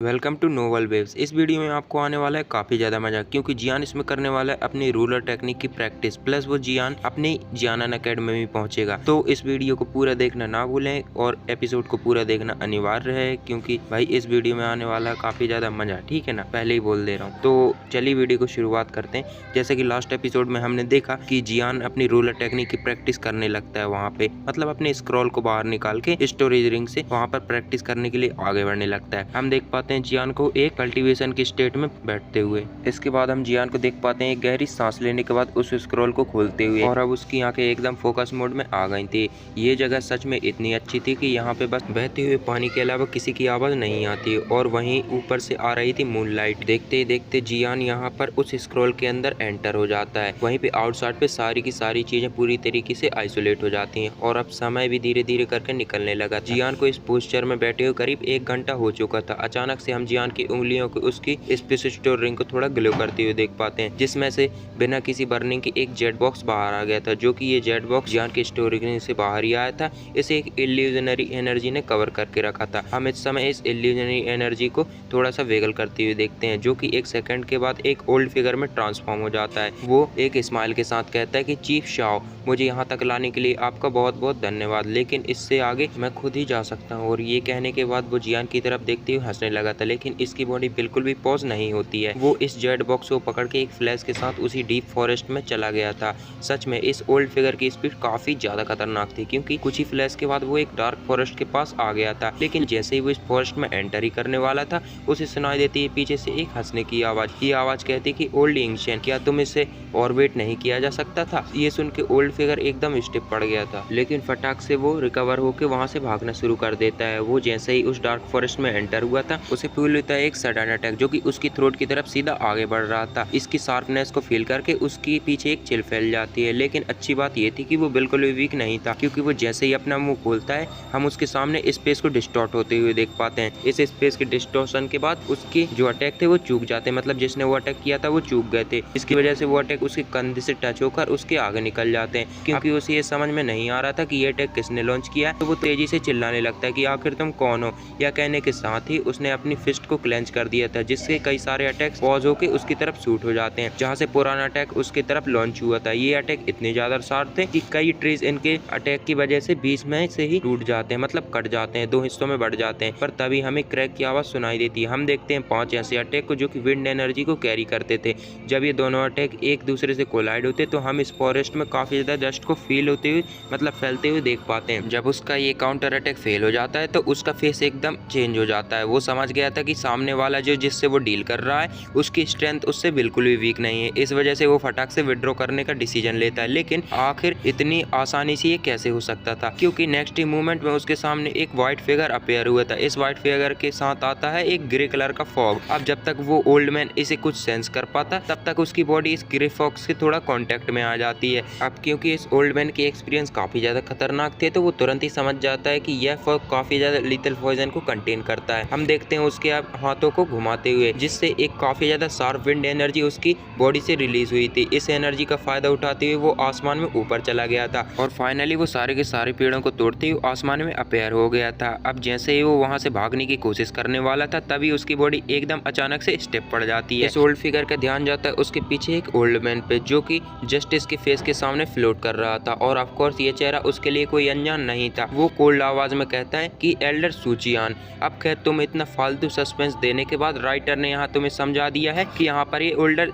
Welcome to novel waves. इस video में आपको आने वाला है काफ़ी ज़्यादा मजा, क्योंकि जियान इसमें करने वाला है अपनी रूलर टेक्निक की प्रैक्टिस, प्लस वो जियान अपनी जियानन अकेडमी में पहुंचेगा। तो इस वीडियो को पूरा देखना ना भूलें और एपिसोड को पूरा देखना अनिवार्य है, क्योंकि भाई इस वीडियो में आने वाला है काफ़ी ज़्यादा मजा। ठीक है ना, पहले ही बोल दे रहा हूँ। तो चलिए वीडियो को शुरुआत करते हैं। जैसे कि लास्ट एपिसोड में हमने देखा कि जियान अपनी रूलर टेक्निक की प्रैक्टिस करने लगता है वहाँ पे, मतलब अपने स्क्रॉल को बाहर निकाल के स्टोरेज रिंग से वहाँ पर प्रैक्टिस करने के लिए आगे बढ़ने लगता है। हम देख पाते हैं जियान को एक कल्टीवेशन की स्टेट में बैठते हुए। इसके बाद हम जियान को देख पाते हैं एक गहरी सांस लेने के बाद उस स्क्रॉल को खोलते हुए, और अब उसकी आंखें एकदम फोकस मोड में आ गई थी। ये जगह सच में इतनी अच्छी थी कि यहाँ पे बस बहते हुए पानी के अलावा किसी की आवाज नहीं आती, और वहीं ऊपर से आ रही थी मूनलाइट। देखते ही देखते जियान यहाँ पर उस स्क्रॉल के अंदर एंटर हो जाता है। वहीं पे आउटसाइड पे सारी की सारी चीजें पूरी तरीके से आइसोलेट हो जाती हैं, और अब समय भी धीरे धीरे करके निकलने लगा। जियान को इस पोस्चर में बैठे हुए करीब 1 घंटा हो चुका था। अचानक से हम जियान की उंगलियों को उसकी स्पेस स्टोर रिंग को थोड़ा ग्लो करते हुए देख पाते हैं, जिसमें से बिना किसी बर्निंग की एक जेट बॉक्स बाहर आ गया था, जो कि ये जेट बॉक्स जियान की स्टोरेज रिंग से बाहर ही आया था। इसे एक इल्यूजनरी एनर्जी ने कवर करके रखा था। हम इस समय इस इल्यूजनरी एनर्जी को थोड़ा सा वेगल करते हुए देखते हैं, जो कि 1 सेकंड के बाद एक ओल्ड फिगर में ट्रांसफॉर्म हो जाता है। वो एक स्माइल के साथ कहता है कि चीफ शाओ, मुझे यहाँ तक लाने के लिए आपका बहुत बहुत धन्यवाद, लेकिन इससे आगे मैं खुद ही जा सकता हूँ। और ये कहने के बाद वो जियान की तरफ देखते हुए हंसने लगा था, लेकिन इसकी बॉडी बिल्कुल भी पॉज नहीं होती है। वो इस जेट बॉक्स को पकड़ के एक फ्लैश के साथ उसी डीप फॉरेस्ट में चला गया था। सच में इस ओल्ड फिगर की स्पीड काफी ज्यादा खतरनाक थी, क्योंकि कुछ ही फ्लैश के बाद वो एक डार्क फॉरेस्ट के पास आ गया था। लेकिन जैसे ही वो इस फॉरेस्ट में एंटर ही करने वाला था, उसे सुनाई देती है पीछे से एक हंसने की आवाज। ये आवाज कहती कि ओल्ड एंशिएंट, क्या तुम इसे ऑर्बिट नहीं किया जा सकता था? ये सुन के ओल्ड फिगर एकदम स्टिफ पड़ गया था, लेकिन फटाक से वो रिकवर होकर वहां से भागना शुरू कर देता है। वो जैसे ही उस डार्क फॉरेस्ट में एंटर हुआ था, उसे फील होता है एक सडन अटैक, जो कि उसकी थ्रोट की तरफ सीधा आगे बढ़ रहा था। इसकी शार्पनेस को फील करके उसके पीछे एक चिल फैल जाती है। लेकिन अच्छी बात ये थी कि वो बिल्कुल भी वीक नहीं था, क्योंकि वो जैसे ही अपना मुंह खोलता है, हम उसके सामने स्पेस को डिस्टॉर्ट होते हुए देख पाते हैं। इस स्पेस के डिस्टॉर्शन के बाद उसके जो अटैक थे वो चूक जाते हैं, मतलब जिसने वो अटैक किया था वो चूक गए थे। इसकी वजह से वो अटैक उसके कंधे से टच होकर उसके आगे निकल जाते हैं। क्योंकि उसे ये समझ में नहीं आ रहा था कि ये अटैक किसने लॉन्च किया है, तो वो तेजी से चिल्लाने लगता है कि आखिर तुम कौन हो। यह कहने के साथ ही उसने अपनी फिस्ट को क्लेंच कर दिया था, जिससे कई सारे अटैक्स पॉज होकर उसकी तरफ शूट हो जाते हैं, जहां से पुराना अटैक उसकी तरफ लॉन्च हुआ था। ये अटैक इतने ज्यादा शार्प थे कि कई ट्रीज इनके अटैक की वजह से बीच में से ही टूट जाते हैं, मतलब कट जाते हैं, 2 हिस्सों में बढ़ जाते हैं। पर तभी हमें क्रैक की आवाज सुनाई देती है। हम देखते हैं 5 ऐसे अटैक को जो कि विंड एनर्जी को कैरी करते थे। जब ये दोनों अटैक एक दूसरे से कोलाइड होते तो हम इस फॉरेस्ट में काफी ज्यादा डस्ट को फील होते हुए, मतलब फैलते हुए देख पाते हैं। जब उसका ये काउंटर अटैक फेल हो जाता है तो उसका फेस एकदम चेंज हो जाता है। वो समझ गया था कि सामने वाला जो जिससे वो डील कर रहा है उसकी स्ट्रेंथ उससे बिल्कुल भी वीक नहीं है। इस वजह से वो फटाक से विड्रॉ करने का डिसीजन लेता है। लेकिन आखिर इतनी आसानी से ये कैसे हो सकता था, क्योंकि नेक्स्ट ही मूवमेंट में उसके सामने एक व्हाइट फिगर अपेयर हुआ था। इस व्हाइट फिगर के साथ आता है एक ग्रे कलर का फॉग। अब जब तक वो ओल्ड मैन इसे कुछ सेंस कर पाता, तब तक उसकी बॉडी इस ग्रे फॉग से थोड़ा कांटेक्ट में आ जाती है। अब क्योंकि इस ओल्ड मैन के एक्सपीरियंस काफी ज्यादा खतरनाक थे, तो वो तुरंत ही समझ जाता है कि यह फॉग काफी ज्यादा लीथल पॉइजन को कंटेन करता है। हम देखते हैं उसके हाथों को घुमाते हुए, जिससे एक काफी ज्यादा शार्प विंड एनर्जी उसकी बॉडी से रिलीज हुई थी। इस एनर्जी का फायदा उठाते हुए वो आसमान में ऊपर चला गया था, और फाइनली वो सारे के सारे पेड़ों को तोड़ते हुए आसमान में अपेयर हो गया था। अब जैसे ही वो वहां से भागने की कोशिश करने वाला था, तभी उसकी बॉडी एकदम अचानक से स्टेप पड़ जाती है। इस ओल्ड फिगर का ध्यान जाता है उसके पीछे एक ओल्ड मैन पे, जो कि जस्ट इसके फेस के सामने फ्लोट कर रहा था, और ऑफ कोर्स ये चेहरा उसके लिए कोई अनजान नहीं था। वो कोल्ड आवाज में कहता है कि एल्डर सूचियान। अब खैर तुम इतना फालतू सस्पेंस देने के बाद राइटर ने यहाँ तुम्हें समझा दिया है कि यहाँ पर ये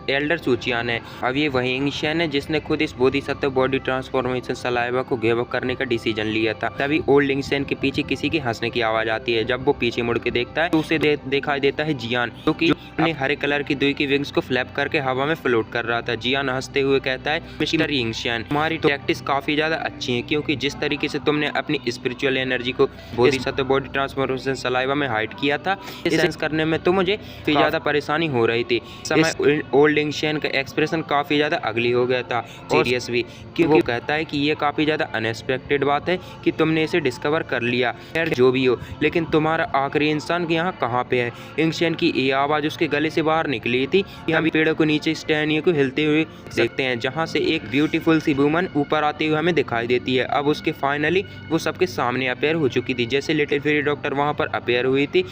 एल्डर सूचियान है। अब ये वही एंशियन है जिसने खुद इस बोधिसत्व बॉडी ट्रांसफॉर्मेशन सलाइवा को गिव अप करने का डिसीजन लिया था। तभी ओल्ड एंशियन के पीछे किसी की हंसने की आवाज आती है। जब वो पीछे मुड़ के देखता है तो उसे दिखाई देता है जियान, जो कि अपने हरे कलर की दुई की विंग्स को फ्लैप करके हवा में फ्लोट कर रहा था। जियान हंसते हुए कहता है, मिस्टर एंशियन, तुम्हारी प्रैक्टिस काफी ज्यादा अच्छी है, क्योंकि जिस तरीके से तुमने अपनी स्पिरिचुअल एनर्जी को बोधिसत्व बॉडी ट्रांसफॉर्मेशन सलाइवा में हाइड किया था, इसे सेंस करने में तो मुझे काफी ज्यादा परेशानी हो रही थी। समय ओल्ड एंशियन का एक्सप्रेशन काफी ज्यादा अगली हो गया था, सीरियस भी, कि वो कहता है कि ये काफी ज्यादा अनएक्सपेक्टेड बात है कि तुमने इसे डिस्कवर कर लिया। खैर जो भी हो, लेकिन तुम्हारा आखिरी इंसान यहाँ कहाँ पे है? एंशियन की ये आवाज उसके गले से बाहर निकली थी। हम पेड़ों को नीचे स्टैनियो को हिलते हुए देखते हैं, जहाँ से एक ब्यूटीफुल सी वुमन ऊपर आते हुए हमें दिखाई देती है। अब उसके फाइनली वो सबके सामने अपेयर हो चुकी थी, जैसे लिटिल फेरी डॉक्टर वहाँ पर अपेयर हुई थी।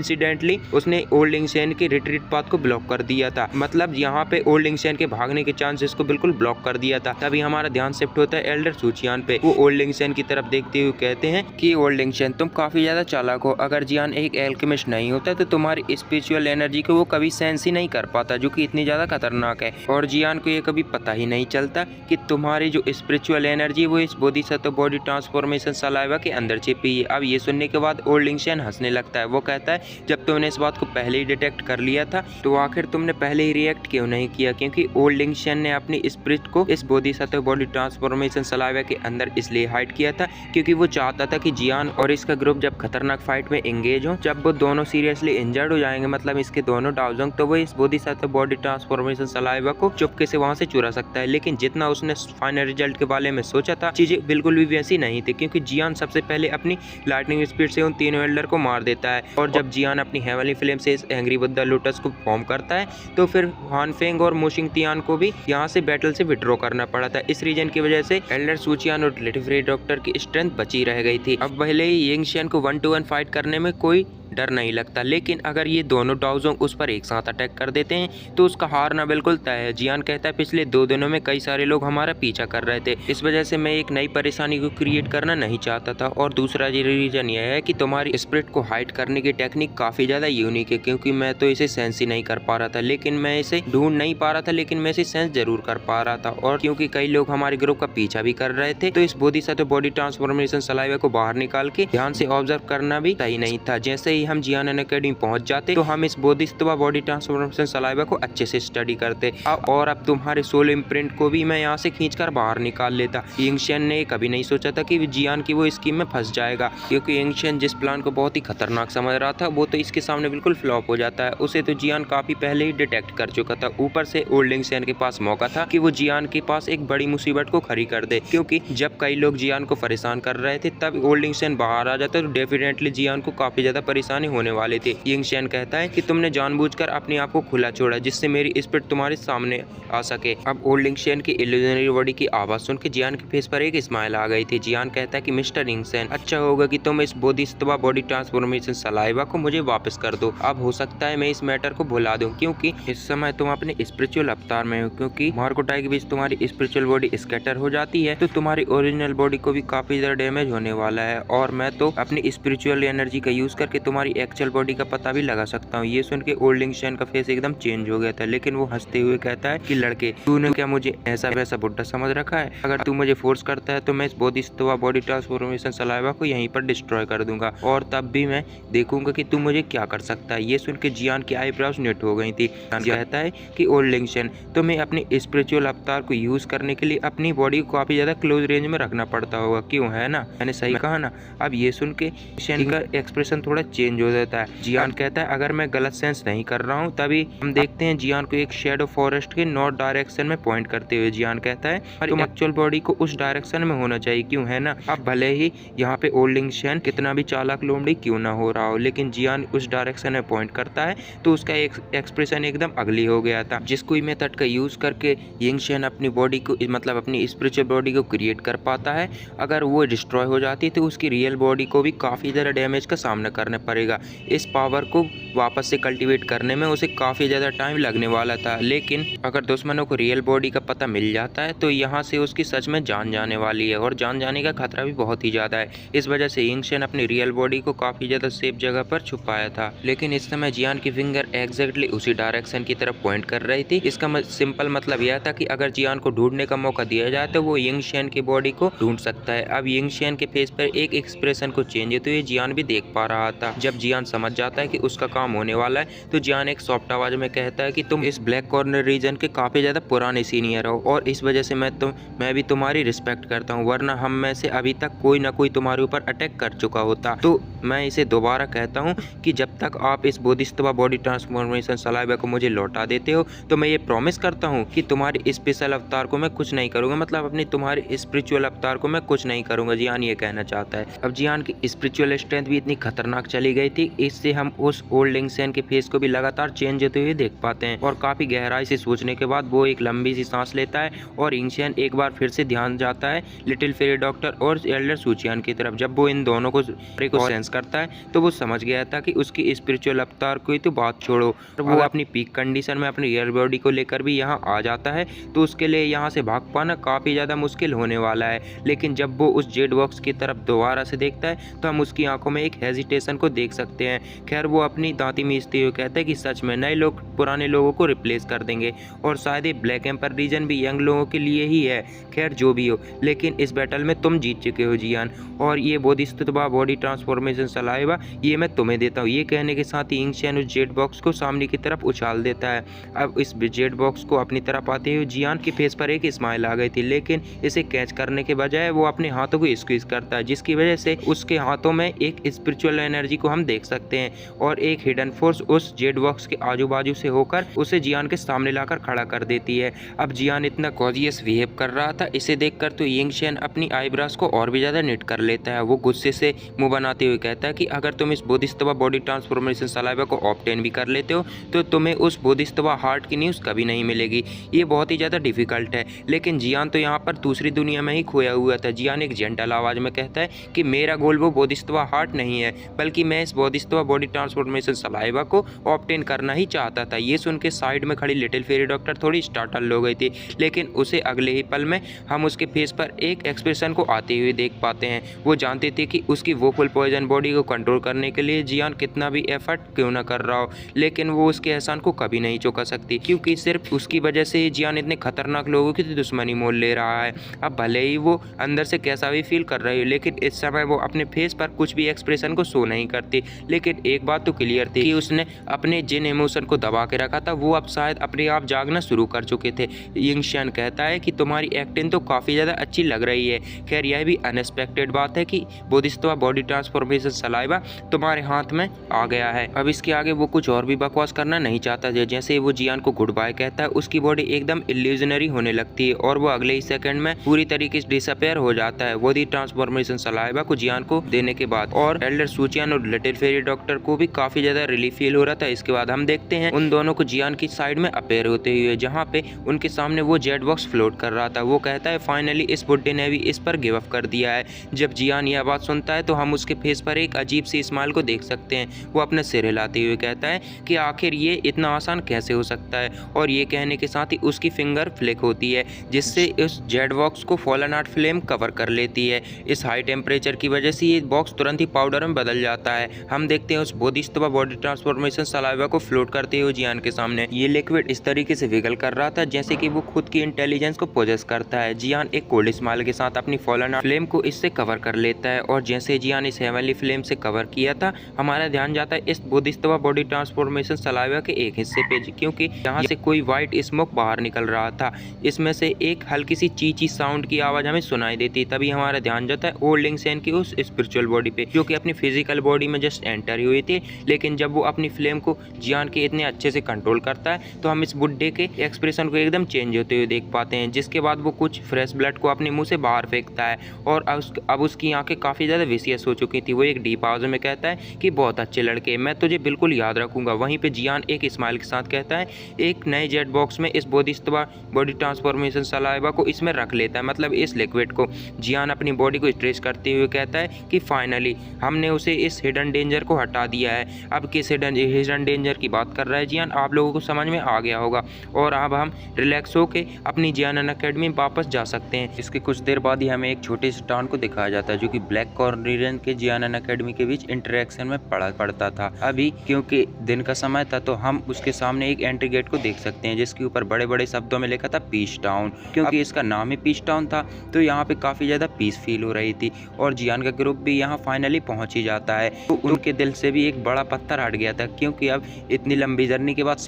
कोइंसिडेंटली उसने ओल्ड लिंगशेन के रिट्रीट पाथ को ब्लॉक कर दिया था। मतलब यहाँ पे ओल्ड लिंगशेन के भागने के चांसेस को बिल्कुल ब्लॉक कर दिया था। तभी हमारा ध्यान शिफ्ट होता है एल्डर सूचियान पे। वो ओल्ड लिंगशेन की तरफ देखते हुए कहते हैं कि ओल्ड लिंगशेन तुम काफी ज्यादा चालाक हो। अगर जियान एक एल्केमिस्ट नहीं होता तो तुम्हारी स्पिरिचुअल एनर्जी को वो कभी सेंस ही नहीं कर पाता, जो कि इतनी ज्यादा खतरनाक है। और जियान को ये कभी पता ही नहीं चलता कि तुम्हारी जो स्पिरिचुअल एनर्जी वो इस बोधिसत्व बॉडी ट्रांसफॉर्मेशन सलाइवा के अंदर छिपी है। अब ये सुनने के बाद ओल्ड लिंगशेन हंसने लगता है। वो कहता है जब तुमने इस बात को पहले ही डिटेक्ट कर लिया था तो आखिर तुमने पहले ही रिएक्ट क्यों नहीं किया? क्योंकि ओल्ड लिंगशेन ने अपनी स्पिरिट को इस बोधिसत्व बॉडी ट्रांसफॉर्मेशन सलाइवा के अंदर इसलिए हाइड किया था क्योंकि वो चाहता था कि जियान और इसका ग्रुप जब खतरनाक फाइट में एंगेज हो, जब वो दोनों सीरियसली इंजर्ड हो जाएंगे, मतलब इसके दोनों डाउजोंग, तो वो इस बोधिसत्व बॉडी ट्रांसफॉर्मेशन सलाइवा को चुपके से वहां से चुरा सकता है। लेकिन जितना उसने फाइनल रिजल्ट के बारे में सोचा था चीजें बिल्कुल भी वैसी नहीं थी, क्योंकि जियान सबसे पहले अपनी लाइटनिंग स्पीड से उन तीनों एल्डर को मार देता है। और जब जियान अपनी हेवनली फ्लेम से इस एंग्री बुद्धा लोटस को फॉर्म करता है तो फिर हान फेंग और मोशिंग तियान को भी यहाँ से बैटल से विड्रॉ करना पड़ा था। इस रीजन की वजह से एल्डर सूचियान और लिटिल फ्री डॉक्टर की स्ट्रेंथ बची रह गई थी। अब भले ही यिंगशेन को 1-to-1 फाइट करने में कोई डर नहीं लगता, लेकिन अगर ये दोनों डाउजोंग उस पर एक साथ अटैक कर देते हैं तो उसका हारना बिल्कुल तय है। जियान कहता है पिछले 2 दिनों में कई सारे लोग हमारा पीछा कर रहे थे, इस वजह से मैं एक नई परेशानी को क्रिएट करना नहीं चाहता था। और दूसरा रीजन यह है कि तुम्हारी स्पिरिट को हाइड करने की टेक्निक काफी ज्यादा यूनिक है, क्योंकि मैं तो इसे सेंस ही नहीं कर पा रहा था, लेकिन मैं इसे ढूंढ नहीं पा रहा था, लेकिन मैं इसे सेंस जरूर कर पा रहा था। और क्योंकि कई लोग हमारे ग्रुप का पीछा भी कर रहे थे तो इस बोधिसत्व बॉडी ट्रांसफॉर्मेशन सलाइवा को बाहर निकाल के ध्यान से ऑब्जर्व करना भी सही नहीं था। जैसे ही हम जियान एकेडमी पहुंच जाते तो हम इस बोधिसत्व बॉडी ट्रांसफॉर्मेशन सलाइवा को अच्छे से स्टडी करते। और अब तुम्हारे सोल इम्प्रिंट को भी मैं यहाँ से खींचकर बाहर निकाल लेता। यिंगशेन ने कभी नहीं सोचा था कि जियान की वो स्कीम में फंस जाएगा, क्योंकि यिंगशेन जिस प्लान को बहुत ही खतरनाक समझ रहा था वो तो इसके सामने बिल्कुल फ्लॉप हो जाता है। उसे तो जियान काफी पहले ही डिटेक्ट कर चुका था। ऊपर से ओल्ड लिंगशेन के पास मौका था कि वो जियान के पास एक बड़ी मुसीबत को खड़ी कर दे, क्योंकि जब कई लोग जियान को परेशान कर रहे थे तब ओल्ड लिंगशेन बाहर आ जाता तो डेफिनेटली जियान को काफी ज्यादा परेशानी होने वाली थी। यिंगशेन कहता है कि तुमने जानबूझकर अपने आप को खुला छोड़ा जिससे मेरी स्पिरिट तुम्हारे सामने आ सके। अब ओल्ड लिंगशेन की इल्यूजनरी बॉडी की आवाज सुन के जियान के फेस पर एक स्माइल आ गई थी। जियान कहता है कि मिस्टर यिंगशेन, अच्छा होगा कि तुम इस बोधिसत्व बॉडी ट्रांसफॉर्मेशन सलाइवा को मुझे वापस कर दो। अब हो सकता है मैं इस मैटर को भुला दूं, क्योंकि इस समय तुम अपने स्पिरिचुअल अवतार में हो। क्योंकि मार्कोटाई के बीच तुम्हारी स्पिरिचुअल बॉडी स्कैटर हो जाती है तो तुम्हारी ओरिजिनल बॉडी को भी काफी ज्यादा डैमेज होने वाला है, और मैं तो अपनी स्पिरिचुअल एनर्जी का यूज करके तुम्हारी एक्चुअल बॉडी का पता भी लगा सकता हूँ। ये सुन के ओल्ड लिंगशेन का फेस एकदम चेंज हो गया था, लेकिन वो हंसते हुए कहता है कि लड़के, तूने क्या मुझे ऐसा वैसा बुड्ढा समझ रखा है? अगर तू मुझे फोर्स करता है तो मैं इस बोधिसत्व बॉडी ट्रांसफॉर्मेशन सलाइवा को यहीं पर डिस्ट्रॉय कर दूंगा, और तब भी मैं देखूंगा कि तू मुझे क्या कर सकता है। ये सुन के जियान की आईब्रोज नेट हो गई थी। कहता है कि ओल्ड लिंगशेन, तुम्हें अपने स्पिरिचुअल अवतार को यूज करने के लिए अपनी बॉडी को काफी ज्यादा क्लोज रेंज में रखना पड़ता होगा, क्यों? है ना, मैंने सही कहा ना? अब ये सुन के लिंगशेन का एक्सप्रेशन थोड़ा चेंज हो जाता है। जियान कहता है अगर मैं गलत सेंस नहीं कर रहा हूँ। तभी हम देखते हैं जियान को एक शेडो फॉरेस्ट के नॉर्थ डायरेक्शन में पॉइंट करते हुए। जियान कहता है तुम एक्चुअल बॉडी को उस डायरेक्शन में होना चाहिए, क्यों? है ना। अब भले ही यहाँ पे ओल्ड लिंगशेन कितना भी चालाक लोमड़ी क्यों ना हो रहा हो, लेकिन जियान उस डायरेक्शन में पॉइंट करता है तो उसका एक एक्सप्रेशन एकदम अगली हो गया था। जिस कोई मेथड का यूज करके यिंगशेन अपनी बॉडी को, मतलब अपनी स्पिरिचुअल बॉडी को क्रिएट कर पाता है, अगर वो डिस्ट्रॉय हो जाती तो उसकी रियल बॉडी को भी काफी ज्यादा डैमेज का सामना करना पड़ेगा। इस पावर को वापस से कल्टीवेट करने में उसे काफी ज्यादा टाइम लगने वाला था, लेकिन अगर दुश्मनों को रियल बॉडी का पता मिल जाता है तो यहाँ से उसकी सच में जान जाने वाली है, और जान जाने का खतरा भी बहुत ही ज्यादा है। इस वजह से यिंगशेन अपनी रियल बॉडी को काफी ज्यादा सेफ जगह पर छुपाया था। लेकिन इस समय जियान की फिंगर एग्जैक्टली उसी डायरेक्शन की तरफ पॉइंट कर रही थी। इसका सिंपल मतलब यह था कि अगर जियान को ढूंढने का मौका दिया जाए तो वो यिंगशेन की बॉडी को ढूंढ सकता है। अब यिंगशेन के फेस पर एक एक्सप्रेशन को चेंज होते हुए जियान भी देख पा रहा था। जब जियान समझ जाता है कि उसका काम होने वाला है तो जियान एक सॉफ्ट आवाज में कहता है कि तुम इस ब्लैक कॉर्नर रीजन के काफी ज्यादा पुराने सीनियर हो, और इस वजह से मैं भी तुम्हारी रिस्पेक्ट करता हूँ, वरना हम में से अभी तक कोई ना कोई तुम्हारे ऊपर अटैक कर चुका होता। तो मैं इसे दोबारा कहता हूँ कि जब तक आप इस बोधिसत्व बॉडी ट्रांसफॉर्मेशन सलाइवा को मुझे लौटा देते हो तो मैं ये प्रॉमिस करता हूँ कि तुम्हारे स्पेशल अवतार को मैं कुछ नहीं करूंगा, मतलब अपने तुम्हारे स्पिरिचुअल अवतार को मैं कुछ नहीं करूंगा। जियान ये कहना चाहता है। अब जियान की स्पिरिचुअल स्ट्रेंथ भी इतनी खतरनाक चली ली गई थी। इससे हम उस ओल्ड इंगशेन के फेस को भी लगातार चेंज होते हुए देख पाते हैं और काफी गहराई से सोचने के बाद वो एक लंबी सी सांस लेता है और इंगशेन एक बार फिर से ध्यान जाता है लिटिल फेरी डॉक्टर और एल्डर सुचियान की तरफ। जब वो इन दोनों को सेंस करता है तो वो समझ गया था कि उसकी स्पिरिचुअल अवतार को तो बात छोड़ो, वो अपनी पीक कंडीशन में अपनी रियल बॉडी को लेकर भी यहाँ आ जाता है तो उसके लिए यहाँ से भाग पाना काफी ज्यादा मुश्किल होने वाला है। लेकिन जब वो उस जेड बॉक्स की तरफ दोबारा से देखता है तो हम उसकी आंखों में एक हेजिटेशन को देख सकते हैं। खैर वो अपनी दांती मीचते हुए कहता है कि सच में नए लोग पुराने लोगों को रिप्लेस कर देंगे और शायद ये ब्लैक एम्पर रीजन भी यंग लोगों के लिए ही है। खैर जो भी हो, लेकिन इस बैटल में तुम जीत चुके हो जियान, और ये बोधिसत्व बॉडी ट्रांसफॉर्मेशन सलाइवा ये मैं तुम्हें देता हूँ। ये कहने के साथ ही इंगशेन उस जेड बॉक्स को सामने की तरफ उछाल देता है। अब इस जेड बॉक्स को अपनी तरफ आते हुए जियान के फेस पर एक स्माइल आ गई थी, लेकिन इसे कैच करने के बजाय वो अपने हाथों को स्क्वीज करता है, जिसकी वजह से उसके हाथों में एक स्पिरिचुअल एनर्जी को हम देख सकते हैं और एक हिडन फोर्स उस जेड बॉक्स के आजू बाजू से होकर उसे जियान के सामने लाकर खड़ा कर देती है। अब जियान इतना कॉजियस बिहेव कर रहा था, इसे देखकर तो इंगशेन अपनी आईब्रोज को और भी ज्यादा निट कर लेता है। वो गुस्से से मुंह बनाते हुए कहता है कि अगर तुम इस बोधिसत्व बॉडी ट्रांसफॉर्मेशन सलाइवा को ऑब्टेन भी कर लेते हो तो तुम्हें उस बोधिसत्व हार्ट की न्यूज़ कभी नहीं मिलेगी। ये बहुत ही ज़्यादा डिफिकल्ट है। लेकिन जियान तो यहाँ पर दूसरी दुनिया में ही खोया हुआ था। जियान एक जेंटल आवाज़ में कहता है कि मेरा गोल वो बोधिसत्व हार्ट नहीं है, बल्कि मैं इस बोधिसत्व बॉडी ट्रांसफॉर्मेशन सलाइवा को ऑब्टेन करना ही चाहता था। ये सुन के साइड में खड़ी लिटिल फेरी डॉक्टर थोड़ी स्टार्टल हो गई थी, लेकिन उसे अगले ही पल में हम उसके फेस पर एक एक्सप्रेशन को आते हुए देख पाते हैं। वो जानते थे कि उसकी वो फुल पॉइजन बॉडी को कंट्रोल करने के लिए जियान कितना भी एफर्ट क्यों ना कर रहा हो, लेकिन वो उसके एहसान को कभी नहीं चुका सकती, क्योंकि सिर्फ उसकी वजह से ही जियान इतने खतरनाक लोगों की दुश्मनी मोल ले रहा है। अब भले ही वो अंदर से कैसा भी फील कर रही हो, लेकिन इस समय वो अपने फेस पर कुछ भी एक्सप्रेशन को शो नहीं करती। लेकिन एक बात तो क्लियर थी कि उसने अपने जिन इमोशन को दबा के रखा था वो अब शायद अपने आप जागना शुरू कर चुके थे। इंगशेन कहता है कि तुम्हारी एक्टिंग तो काफ़ी ज़्यादा अच्छी लग रही है। खैर यह भी अनएक्सपेक्टेड बात है कि बोधिसत्व बॉडी ट्रांसफॉर्मेशन सलाइवा तुम्हारे हाथ में आ गया है। अब इसके आगे वो कुछ और भी बकवास करना नहीं चाहता। जैसे वो जियान को गुड बाय कहता है, उसकी बॉडी एकदम इल्यूजनरी होने लगती है और वो अगले ही सेकंड में पूरी तरीके से डिसअपेयर हो जाता है बॉडी ट्रांसफॉर्मेशन सलाइवा को जियान को देने के बाद। और एल्डर सुचियान और लिटिल फेरी डॉक्टर को भी काफी ज्यादा रिलीफ फील हो रहा था। इसके बाद हम देखते हैं उन दोनों को जियान की साइड में अपेयर होते हुए, जहाँ पे उनके सामने वो जेट बॉक्स फ्लोट कर रहा था। वो कहता है फाइनली इस बुड्ढे ने भी इस पर गिव अप कर दिया है। जब जियान यह बात सुनता है तो हम उसके फेस पर एक अजीब सी स्माइल को देख सकते हैं। वो अपने सिर हिलाते हुए कहता है कि आखिर ये इतना आसान कैसे हो सकता है, और ये कहने के साथ ही उसकी फिंगर फ्लिक होती है, जिससे इस जेट बॉक्स को फॉलन आर्ट फ्लेम कवर कर लेती है। इस हाई टेम्परेचर की वजह से ये बॉक्स तुरंत ही पाउडर में बदल जाता है। हम देखते हैं उस बोधिसत्व बॉडी ट्रांसफॉर्मेशन सलाइवा को फ्लोट करते हुए जियान के सामने। ये लिक्विड इस तरीके से विगल कर रहा था जैसे कि वो खुद की इंटेलिजेंस को पोजेस करता है। जियान एक कोल्ड स्माइल के साथ अपनी फॉलन आर्ट फ्लेम को इससे कवर कर लेता है, और जैसे जियान इस हेवनली फ्लेम से कवर किया था, हमारा ध्यान जाता है इस बोधिसत्व बॉडी ट्रांसफॉर्मेशन सलाइवा के एक हिस्से पे, क्योंकि यहाँ से कोई व्हाइट स्मोक बाहर निकल रहा था। इसमें से एक हल्की सी ची साउंड की आवाज हमें सुनाई देती। तभी हमारा ध्यान जाता है ओल्ड इंगशेन की उस स्पिरिचुअल बॉडी पे, जो कि अपनी फिजिकल बॉडी में जस्ट एंटर हुई थी। लेकिन जब वो अपनी फ्लेम को जियान के इतने अच्छे से कंट्रोल करता है तो हम इस बुड्ढे के एक्सप्रेशन को एकदम चेंज होते हुए देख पाते हैं, जिसके बाद वो कुछ फ्रेश ब्लड को अपने मुंह से बाहर फेंकता है और अब उसकी आंखें काफ़ी ज़्यादा विशियस हो चुकी थी। वो एक डीप आवाज में कहता है कि बहुत अच्छे लड़के, मैं तुझे बिल्कुल याद रखूंगा। वहीं पे जियान एक स्माइल के साथ कहता है एक नए जेट बॉक्स में इस बोधिसत्व बॉडी ट्रांसफॉर्मेशन सलाइवा को इसमें रख लेता है, मतलब इस लिक्विड को। जियान अपनी बॉडी को स्ट्रेच करते हुए कहता है कि फाइनली हमने उसे इस हिडन डेंजर को हटा दिया है। अब किस हिडन डेंजर की बात कर रहा है जियान, आप लोगों को समझ में आ गया होगा, और अब हम रिलैक्स होके अपनी जियान अकेडमी में वापस जा सकते हैं। इसके कुछ देर बाद ही हमें एक छोटे से टाउन को दिखाया जाता है जो कि ब्लैक कॉर्न रीजन के जियान अकेडमी के बीच इंटरेक्शन में पड़ता था। अभी क्योंकि दिन का समय था तो हम उसके सामने एक एंट्री गेट को देख सकते हैं जिसके ऊपर बड़े बड़े शब्दों में लिखा था पीस टाउन। क्योंकि इसका नाम ही पीस टाउन था तो यहाँ पे काफी ज्यादा पीस फील हो रही थी, और जियान का ग्रुप भी यहाँ फाइनली पहुंच ही जाता है। तो उनके दिल से भी एक बड़ा पत्थर हट गया था, क्योंकि अब इतनी लंबी जर्नी के बाद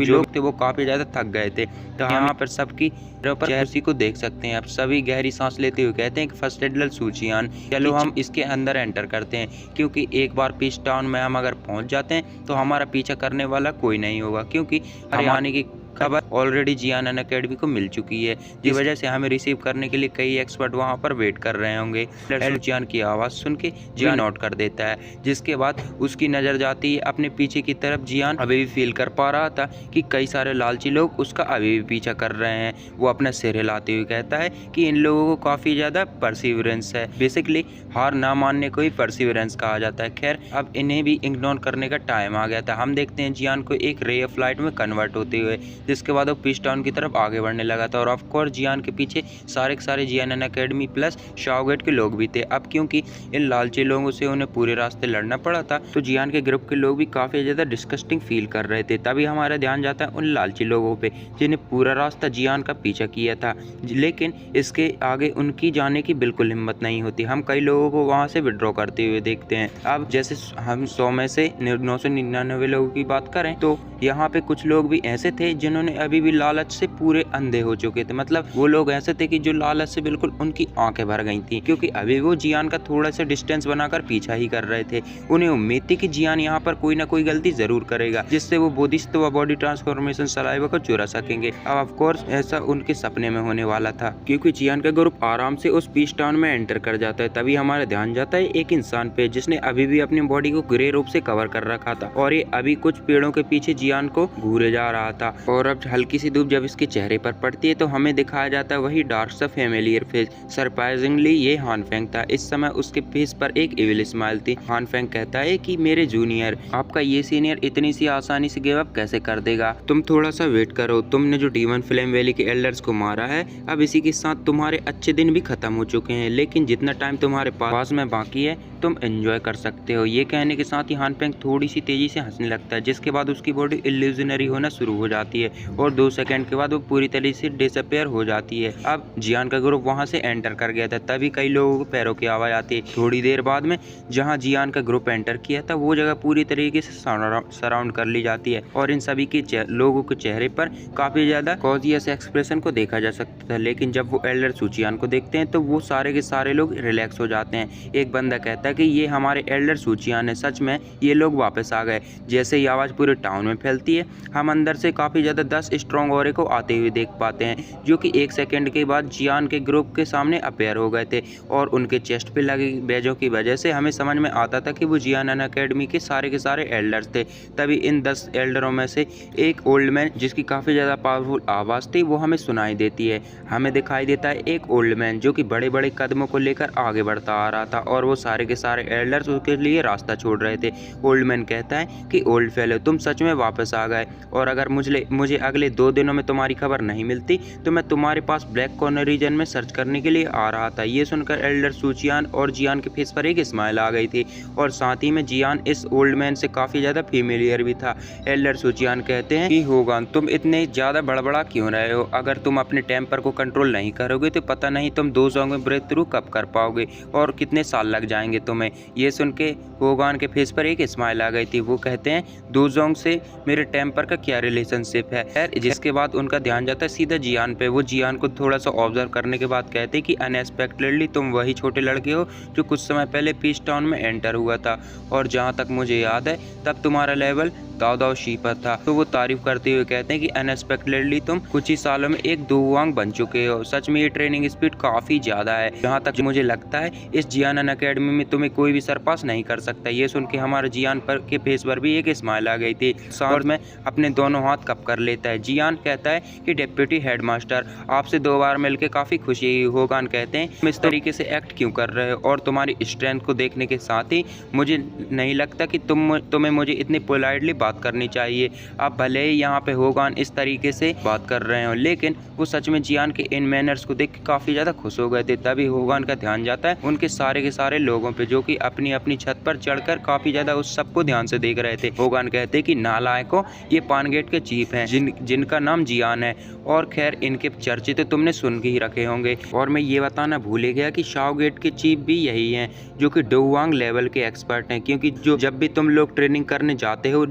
लोग थे वो काफी ज्यादा थक गए थे। तो यहाँ पर सबकी चेहरे को देख सकते हैं। अब सभी गहरी सांस लेते हुए कहते हैं कि फर्स्ट एडल सूचियान, चलो हम इसके अंदर एंटर करते हैं, क्योंकि एक बार पीस टाउन में हम अगर पहुंच जाते हैं तो हमारा पीछा करने वाला कोई नहीं होगा, क्योंकि हरियाणा की खबर ऑलरेडी जियान अकेडमी को मिल चुकी है, जिस वजह से हमें रिसीव करने के लिए कई एक्सपर्ट वहां पर वेट कर रहे होंगे। जियान की आवाज सुन के जियान नोट कर देता है, जिसके बाद उसकी नजर जाती है अपने पीछे की तरफ। जियान अभी भी फील कर पा रहा था कि कई सारे लालची लोग उसका अभी भी पीछा कर रहे हैं। वो अपना सिर हिलाते हुए कहता है कि इन लोगों को काफी ज्यादा परसिवरेंस है। बेसिकली हार ना मानने को ही परसिवरेंस कहा जाता है। खैर अब इन्हें भी इग्नोर करने का टाइम आ गया था। हम देखते हैं जियान को एक रे ऑफ लाइट में कन्वर्ट होते हुए, जिसके बाद वो पीस टाउन की तरफ आगे बढ़ने लगा था। और ऑफ कोर्स जियान के पीछे सारे जियान अकेडमी प्लस शाओगेट के लोग भी थे। अब क्योंकि इन लालची लोगों से उन्हें पूरे रास्ते लड़ना पड़ा था, तो जियान के ग्रुप के लोग भी काफी ज्यादा डिस्कस्टिंग फील कर रहे थे। तभी हमारा ध्यान जाता है उन लालची लोगों पे जिन्हें पूरा रास्ता जियान का पीछा किया था, लेकिन इसके आगे उनकी जाने की बिल्कुल हिम्मत नहीं होती। हम कई लोगों को वहां से विड्रॉ करते हुए देखते हैं। अब जैसे हम 100 में से 999 लोगों की बात करें तो यहाँ पे कुछ लोग भी ऐसे थे जिन्होंने अभी भी लालच से पूरे अंधे हो चुके थे। मतलब वो लोग ऐसे थे कि जो लालच से बिल्कुल उनकी आंखें भर गई थी, क्योंकि अभी वो जियान का थोड़ा सा डिस्टेंस बनाकर पीछा ही कर रहे थे। उन्हें उम्मीद थी कि जियान यहाँ पर कोई ना कोई गलती जरूर करेगा, जिससे वो बोधिसत्व बॉडी ट्रांसफॉर्मेशन सलाइवा को चुरा सकेंगे। अब ऑफ कोर्स ऐसा उनके सपने में होने वाला था, क्योंकि जियान का ग्रुप आराम से उस पीस टाउन में एंटर कर जाता है। तभी हमारा ध्यान जाता है एक इंसान पे जिसने अभी भी अपनी बॉडी को ग्रे रूप से कवर कर रखा था, और ये अभी कुछ पेड़ों के पीछे जियान को घूरे जा रहा था। और अब हल्की सी धूप जब इसके चेहरे पर पड़ती है तो हमें दिखाया जाता है वही डार्क सा फेमिलियर फेस। सरप्राइजिंगली ये हान फेंग था। इस समय उसके फेस पर एक इविल स्माइल थी। हान फेंग कहता है कि मेरे जूनियर, आपका ये सीनियर इतनी सी आसानी से गिव अप कैसे कर देगा? तुम थोड़ा सा वेट करो। तुमने जो डीमन फ्लेम वैली के एल्डर्स को मारा है, अब इसी के साथ तुम्हारे अच्छे दिन भी खत्म हो चुके हैं, लेकिन जितना टाइम तुम्हारे पास में बाकी है तुम एंजॉय कर सकते हो। ये कहने के साथ ही हान फेंग थोड़ी सी तेजी से हंसने लगता है, जिसके बाद उसकी बॉडी इल्यूजनरी होना शुरू हो जाती है और 2 सेकंड के बाद वो पूरी तरह से डिसअपियर हो जाती है। अब जियान का ग्रुप वहां से एंटर कर गया था। तभी कई लोगों को पैरों की आवाज आती है। थोड़ी देर बाद में जहां जियान का ग्रुप एंटर किया था वो जगह पूरी तरीके से सराउंड कर ली जाती है, और इन सभी के लोगों के चेहरे पर काफी ज्यादा कॉजियस एक्सप्रेशन को देखा जा सकता था। लेकिन जब वो एल्डर सूचियान को देखते हैं तो वो सारे के सारे लोग रिलैक्स हो जाते हैं। एक बंदा कहता है कि ये हमारे एल्डर सूचियान है, सच में ये लोग वापस आ गए। जैसे ही आवाज पूरे टाउन में फैलती है, हम अंदर से काफी ज्यादा 10 स्ट्रॉन्ग ऑरे को आते हुए देख पाते हैं, जो कि 1 सेकंड के बाद जियान के ग्रुप के सामने अपेयर हो गए थे। और उनके चेस्ट पे लगे बैजों की वजह से हमें समझ में आता था कि वो जियान अकेडमी के सारे एल्डर्स थे। तभी इन 10 एल्डरों में से एक ओल्ड मैन, जिसकी काफी ज्यादा पावरफुल आवाज थी, वो हमें सुनाई देती है। हमें दिखाई देता है एक ओल्ड मैन जो कि बड़े बड़े कदमों को लेकर आगे बढ़ता आ रहा था, और वो सारे के सारे एल्डर्स उसके लिए रास्ता छोड़ रहे थे। ओल्ड मैन कहता है कि ओल्ड फेलो, तुम सच में वापस आ गए, और अगर मुझे अगले 2 दिनों में तुम्हारी खबर नहीं मिलती तो मैं तुम्हारे पास ब्लैक कॉर्नर रीजन में सर्च करने के लिए आ रहा था। ये सुनकर एल्डर सूचियान और जियान के फेस पर एक स्माइल आ गई थी, और साथ ही में जियान इस ओल्ड मैन से काफी ज्यादा फेमिलियर भी था। एल्डर सूचियान कहते हैं कि होगान, तुम इतने ज्यादा बड़बड़ा क्यों रहे हो? अगर तुम अपने टेम्पर को कंट्रोल नहीं करोगे तो पता नहीं तुम 2 सॉन्ग में ब्रेक थ्रू कब कर पाओगे और कितने साल लग जाएंगे तुम्हें। ये सुन के होगान के फेस पर एक स्माइल आ गई थी। वो कहते हैं 2 सॉन्ग से मेरे टेम्पर का क्या रिलेशनशिप है? जिसके बाद उनका ध्यान जाता है सीधा जियान पे। वो जियान को थोड़ा सा ऑब्जर्व करने के बाद कहते कि अनएक्सपेक्टेडली तुम वही छोटे लड़के हो जो कुछ समय पहले पीस टाउन में एंटर हुआ था, और जहाँ तक मुझे याद है तब तुम्हारा लेवल दाओ शीपर था। तो वो तारीफ करते हुए कहते हैं कि अनएक्सपेक्टेडली तुम कुछ ही सालों में एक दुआंग बन चुके हो। सच में ये ट्रेनिंग स्पीड काफी ज्यादा है। जहाँ तक मुझे लगता है इस जियान अकेडमी में तुम्हें कोई भी सरपास नहीं कर सकता। ये सुन के हमारे जियान पर के फेस पर भी एक स्माइल आ गई थी। साथ में अपने दोनों हाथ कप कर लेता है। जियान कहता है कि डिप्टी हेडमास्टर, आपसे 2 बार मिलकर काफी खुशी हुई। होगान कहते हैं तुम इस तरीके से एक्ट क्यों कर रहे हो, और तुम्हारी स्ट्रेंथ को देखने के साथ ही मुझे नहीं लगता कि तुम्हें मुझे इतनी पोलाइटली बात करनी चाहिए। अब भले ही यहाँ पे होगान इस तरीके से बात कर रहे हो, लेकिन वो सच में जियान के इन मैनर्स को देख के काफी ज्यादा खुश हो गए थे। तभी होगान का ध्यान जाता है उनके सारे के सारे लोगों पे, जो कि अपनी अपनी छत पर चढ़कर काफी ज्यादा उस सबको ध्यान से देख रहे थे। होगान कहते कि नालायकों, ये पानगेट के चीफ हैं जिनका नाम जियान है, और खैर इनके चर्चे तो तुमने सुन के ही रखे होंगे। और मैं ये बताना भूल गया कि शाओगेट के चीफ भी यही हैं, जो कि डोवांग लेवल के एक्सपर्ट हैं, क्योंकि जब भी तुम लोग ट्रेनिंग करने जाते हो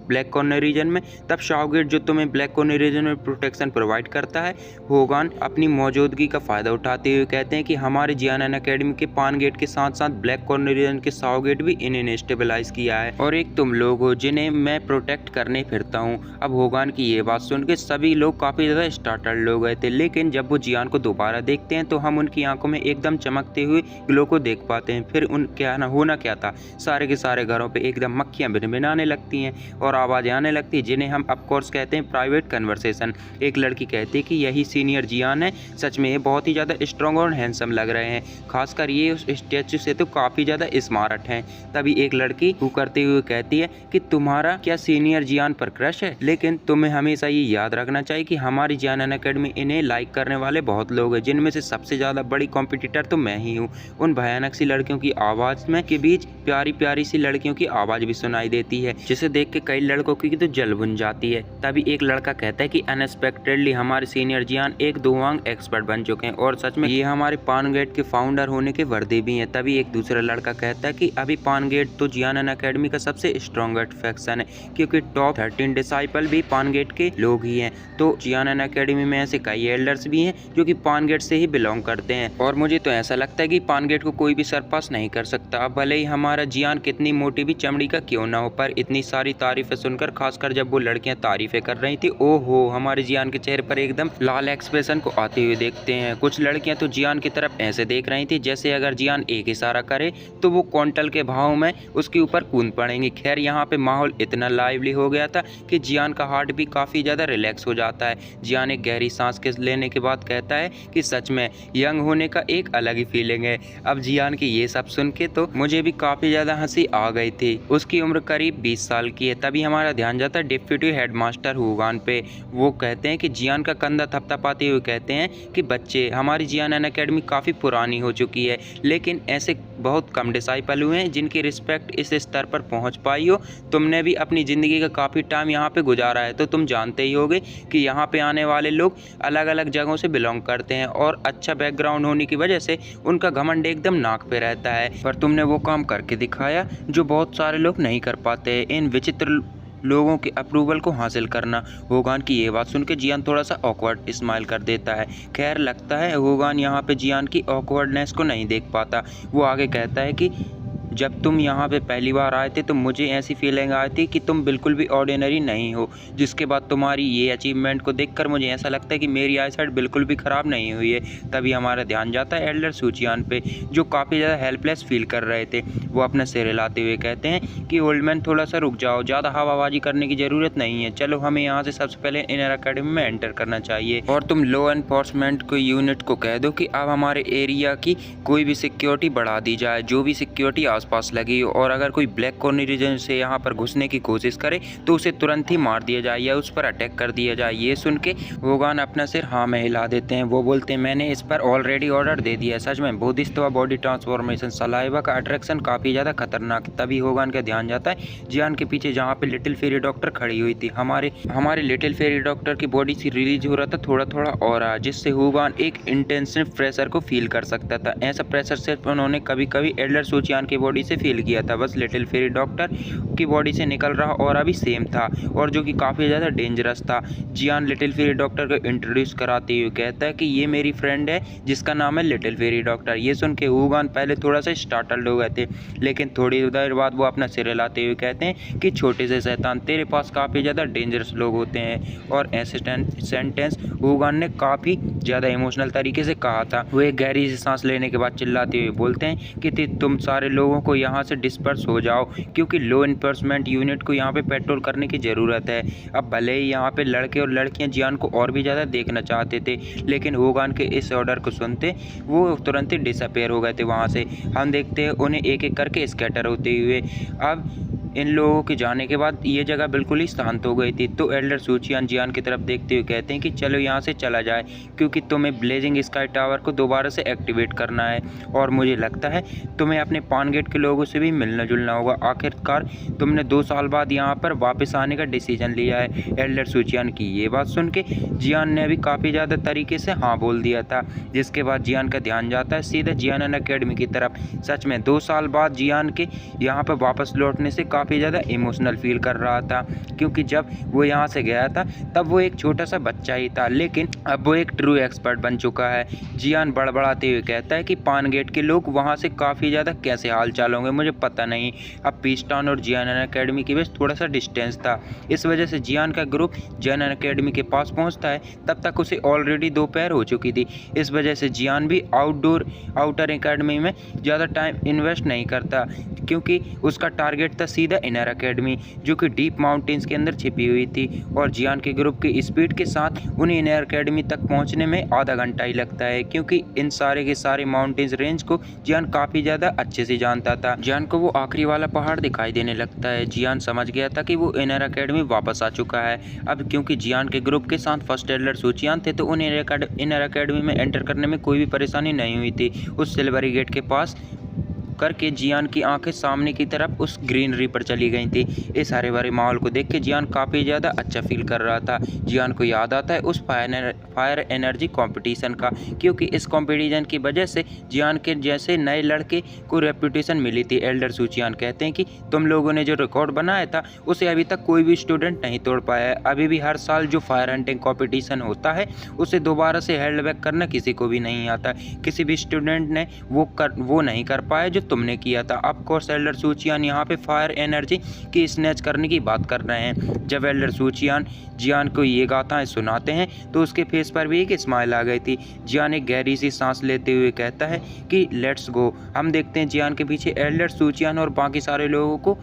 ब्लैक कॉर्नर रीजन में, तब शाओगेट जो तुम्हें ब्लैक कॉर्नर रीजन में प्रोटेक्शन प्रोवाइड करता है। होगान अपनी मौजूदगी का फायदा उठाते हुए कहते हैं कि हमारे जियानन एकेडमी के पान गेट के साथ साथ ब्लैक कॉर्नर रीजन के शाओगेट भी इन्हें स्टेबलाइज किया है और एक तुम लोग हो जिन्हें मैं प्रोटेक्ट करने फिरता हूँ। अब होगान की ये बात सुन के सभी लोग काफी ज्यादा स्टार्टल्ड हो गए थे, लेकिन जब वो जियान को दोबारा देखते हैं तो हम उनकी आंखों में एकदम चमकते हुए ग्लो को देख पाते हैं। फिर उन होना क्या था, सारे के सारे घरों पे एकदम मक्खियां भिनभिनाने लगती हैं और आवाजें आने लगती है, जिन्हें हम ऑफकोर्स कहते हैं प्राइवेट कन्वर्सेशन। एक लड़की कहती है कि यही सीनियर जियान है, सच में ये बहुत ही ज्यादा स्ट्रॉन्ग और हैंडसम लग रहे हैं, खासकर ये उस स्टैचू से तो काफी ज्यादा स्मार्ट हैं। तभी एक लड़की हु करते हुए कहती है कि तुम्हारा क्या सीनियर जियान पर क्रश है, लेकिन तुम्हें हमेशा ये याद रखना चाहिए कि हमारी जियानन एकेडमी इन्हें लाइक करने वाले बहुत लोग हैं, जिनमें से सबसे ज्यादा बड़ी कॉम्पिटिटर तो मैं ही हूँ। उन भयानक सी लड़कियों की आवाज में के बीच प्यारी प्यारी सी लड़कियों की आवाज भी सुनाई देती है, जिसे देख के कई लड़कों की तो जल बुन जाती है। तभी एक लड़का कहता है कि अनएक्सपेक्टेडली हमारे सीनियर जियान एक दोवांग एक्सपर्ट बन चुके हैं और सच में ये हमारे पान गेट के फाउंडर होने के वर्दी भी हैं। तभी एक दूसरा लड़का कहता है कि अभी पान गेट तो जियानन एकेडमी का सबसे स्ट्रॉन्गेस्ट फैक्शन है, क्योंकि टॉप 13 डिसाइपल भी पान गेट के लोग ही हैं। तो जियानन एकेडमी में ऐसे कई एल्डर्स भी हैं जो कि पान गेट से ही बिलोंग करते हैं और मुझे तो ऐसा लगता है कि पान गेट को कोई भी सरपास नहीं कर सकता। भले ही हमारा जियान कितनी मोटी भी चमड़ी का क्यों ना हो, पर इतनी सारी तारीफें सुनकर, खासकर जब वो लड़कियां तारीफें कर रही थी, ओहो, हमारे जियान के चेहरे पर एकदम लाल एक्सप्रेशन को आते हुए देखते हैं। कुछ लड़कियां तो जियान की तरफ ऐसे देख रही थी जैसे अगर जियान एक इशारा करे तो वो क्वांटल के भाव में उसके ऊपर कूद पड़ेंगी। खैर, यहाँ पे माहौल इतना लाइवली हो गया था कि जियान का हार्ट भी काफी ज्यादा रिलैक्स हो जाता है। जियान एक गहरी सांस के लेने के बाद कहता है कि सच में यंग होने का एक अलग ही फीलिंग है। अब जियान की ये सब सुन के तो मुझे भी काफी ज्यादा हंसी आ गई थी। उसकी उम्र करीब 20 साल की है। तभी हमारा ध्यान जाता है डिप्टी हेडमास्टर होगान पे। वो कहते हैं कि जियान का कंधा थपथपाते हुए कहते हैं कि बच्चे, हमारी जियानन एकेडमी काफी पुरानी हो चुकी है, लेकिन ऐसे बहुत कम डिसाइपल हुए हैं जिनकी रिस्पेक्ट इस स्तर पर पहुंच पाई हो। तुमने भी अपनी जिंदगी का काफी टाइम यहाँ पे गुजारा है, तो तुम जानते ही होगे कि यहाँ पे आने वाले लोग अलग अलग जगहों से बिलोंग करते हैं और अच्छा बैकग्राउंड होने की वजह से उनका घमंड एकदम नाक पे रहता है। पर तुमने वो काम करके दिखाया जो बहुत सारे लोग नहीं कर पाते। इन विचित्र लोगों के अप्रूवल को हासिल करना। होगान की ये बात सुन के जियान थोड़ा सा ऑकवर्ड स्माइल कर देता है। खैर, लगता है होगान यहाँ पे जियान की ऑकवर्डनेस को नहीं देख पाता। वो आगे कहता है कि जब तुम यहाँ पे पहली बार आए थे तो मुझे ऐसी फीलिंग आई थी कि तुम बिल्कुल भी ऑर्डिनरी नहीं हो, जिसके बाद तुम्हारी ये अचीवमेंट को देखकर मुझे ऐसा लगता है कि मेरी आईसाइट बिल्कुल भी ख़राब नहीं हुई है। तभी हमारा ध्यान जाता है एल्डर सूचियान पे, जो काफ़ी ज़्यादा हेल्पलेस फील कर रहे थे। वो अपना सिर हिलाते हुए कहते हैं कि ओल्ड मैन, थोड़ा सा रुक जाओ, ज़्यादा हवाबाजी करने की ज़रूरत नहीं है। चलो, हमें यहाँ से सबसे पहले इनर अकेडमी में एंटर करना चाहिए और तुम लॉ एनफोर्समेंट को यूनिट को कह दो कि अब हमारे एरिया की कोई भी सिक्योरिटी बढ़ा दी जाए, जो भी सिक्योरिटी पास लगी हो, और अगर कोई ब्लैक कॉर्नर रीजन से यहाँ पर घुसने की कोशिश करे तो उसे तुरंत ही मार दिया जाए या उस पर अटैक कर दिया जाए। ये सुन के होगान अपना सिर हाँ में हिला देते हैं। वो बोलते हैं, मैंने इस पर ऑलरेडी ऑर्डर दे दिया है। सच में बुद्धिस्ट व बॉडी ट्रांसफॉर्मेशन सलाइवा का अट्रैक्शन काफी ज्यादा खतरनाक। तभी होगान का ध्यान जाता है जियान के पीछे, जहाँ पे लिटिल फेरी डॉक्टर खड़ी हुई थी। हमारे लिटिल फेरी डॉक्टर की बॉडी से रिलीज हो रहा था थोड़ा थोड़ा ऑरा, जिससे होगान एक इंटेंसिव प्रेशर को फील कर सकता था। ऐसा प्रेशर सिर्फ उन्होंने कभी कभी एल्डर सूचियान की बॉडी से फील किया था। बस लिटिल फेरी डॉक्टर की बॉडी से निकल रहा और अभी सेम था, और जो कि काफ़ी ज़्यादा डेंजरस था। जियान लिटिल फेरी डॉक्टर को इंट्रोड्यूस कराते हुए कहता है कि ये मेरी फ्रेंड है जिसका नाम है लिटिल फेरी डॉक्टर। ये सुन के होगान पहले थोड़ा सा स्टार्टल्ड हो गए थे, लेकिन थोड़ी देर बाद वो अपना सिर हिलाते हुए कहते हैं कि छोटे से शैतान, तेरे पास काफ़ी ज़्यादा डेंजरस लोग होते हैं। और ऐसे सेंटेंस होगान ने काफ़ी ज़्यादा इमोशनल तरीके से कहा था। वो एक गहरी सी सांस लेने के बाद चिल्लाते हुए बोलते हैं कि तुम सारे लोगों को यहाँ से डिस्पर्स हो जाओ, क्योंकि लॉ एनफोर्समेंट यूनिट को यहाँ पे पेट्रोल करने की ज़रूरत है। अब भले ही यहाँ पे लड़के और लड़कियाँ जियान को और भी ज़्यादा देखना चाहते थे, लेकिन होगान के इस ऑर्डर को सुनते वो तुरंत ही डिसअपेयर हो गए थे वहाँ से। हम देखते हैं उन्हें एक एक करके स्कैटर होते हुए। अब इन लोगों के जाने के बाद ये जगह बिल्कुल ही शांत हो गई थी। तो एल्डर सूचियान जियान की तरफ देखते हुए कहते हैं कि चलो यहाँ से चला जाए, क्योंकि तुम्हें ब्लेजिंग स्काई टावर को दोबारा से एक्टिवेट करना है, और मुझे लगता है तुम्हें अपने पान गेट के लोगों से भी मिलना जुलना होगा। आखिरकार तुमने 2 साल बाद यहाँ पर वापस आने का डिसीजन लिया है। एल्डर सूचियान की ये बात सुन के जियान ने भी काफ़ी ज़्यादा तरीके से हाँ बोल दिया था, जिसके बाद जियान का ध्यान जाता है सीधा जियानन एकेडमी की तरफ। सच में 2 साल बाद जियान के यहाँ पर वापस लौटने से काफ़ी ज़्यादा इमोशनल फील कर रहा था, क्योंकि जब वो यहाँ से गया था तब वो एक छोटा सा बच्चा ही था, लेकिन अब वो एक ट्रू एक्सपर्ट बन चुका है। जियान बड़बड़ाते हुए कहता है कि पान गेट के लोग वहाँ से काफ़ी ज़्यादा कैसे हाल चाल होंगे मुझे पता नहीं। अब पीस टाउन और जियान अकेडमी के बीच थोड़ा सा डिस्टेंस था, इस वजह से जियान का ग्रुप जियान अकेडमी के पास पहुँचता है। तब तक उसे ऑलरेडी दोपहर हो चुकी थी, इस वजह से जियान भी आउटर एकेडमी में ज़्यादा टाइम इन्वेस्ट नहीं करता, क्योंकि उसका टारगेट था सीधा इनर एकेडमी, जो कि डीप माउंटेन्स के अंदर छिपी हुई थी। और जियान के ग्रुप की स्पीड के साथ उन्हें इनर एकेडमी तक पहुंचने में आधा घंटा ही लगता है, क्योंकि इन सारे के सारे माउंटेन्स रेंज को जियान काफ़ी ज़्यादा अच्छे से जानता था। जियान को वो आखिरी वाला पहाड़ दिखाई देने लगता है। जियान समझ गया था कि वो इनर एकेडमी वापस आ चुका है। अब क्योंकि जियान के ग्रुप के साथ फर्स्ट एल्डर सूचियान थे, तो उन्हें इनर एकेडमी में एंटर करने में कोई भी परेशानी नहीं हुई थी। उस सिल्वरी गेट के पास करके जियान की आंखें सामने की तरफ उस ग्रीनरी पर चली गई थी। इस हरे भरे माहौल को देख के जियान काफ़ी ज़्यादा अच्छा फील कर रहा था। जियान को याद आता है उस फायर एनर्जी कंपटीशन का, क्योंकि इस कंपटीशन की वजह से जियान के जैसे नए लड़के को रेपुटेशन मिली थी। एल्डर सूचियान कहते हैं कि तुम लोगों ने जो रिकॉर्ड बनाया था उसे अभी तक कोई भी स्टूडेंट नहीं तोड़ पाया है। अभी भी हर साल जो फायर हंटिंग कंपटीशन होता है उसे दोबारा से हेल्ड बैक करना किसी को भी नहीं आता। किसी भी स्टूडेंट ने वो नहीं कर पाया जो तुमने किया था। ऑफ कोर्स एल्डर सूचियान यहाँ पे फायर एनर्जी की स्नैच करने की बात कर रहे हैं। जब एल्डर सूचियान जियान को ये गाथाएं सुनाते हैं तो उसके फेस पर भी एक स्माइल आ गई थी। जियान एक गहरी सी सांस लेते हुए कहता है कि लेट्स गो। हम देखते हैं जियान के पीछे एल्डर सूचियान और बाकी सारे लोगों को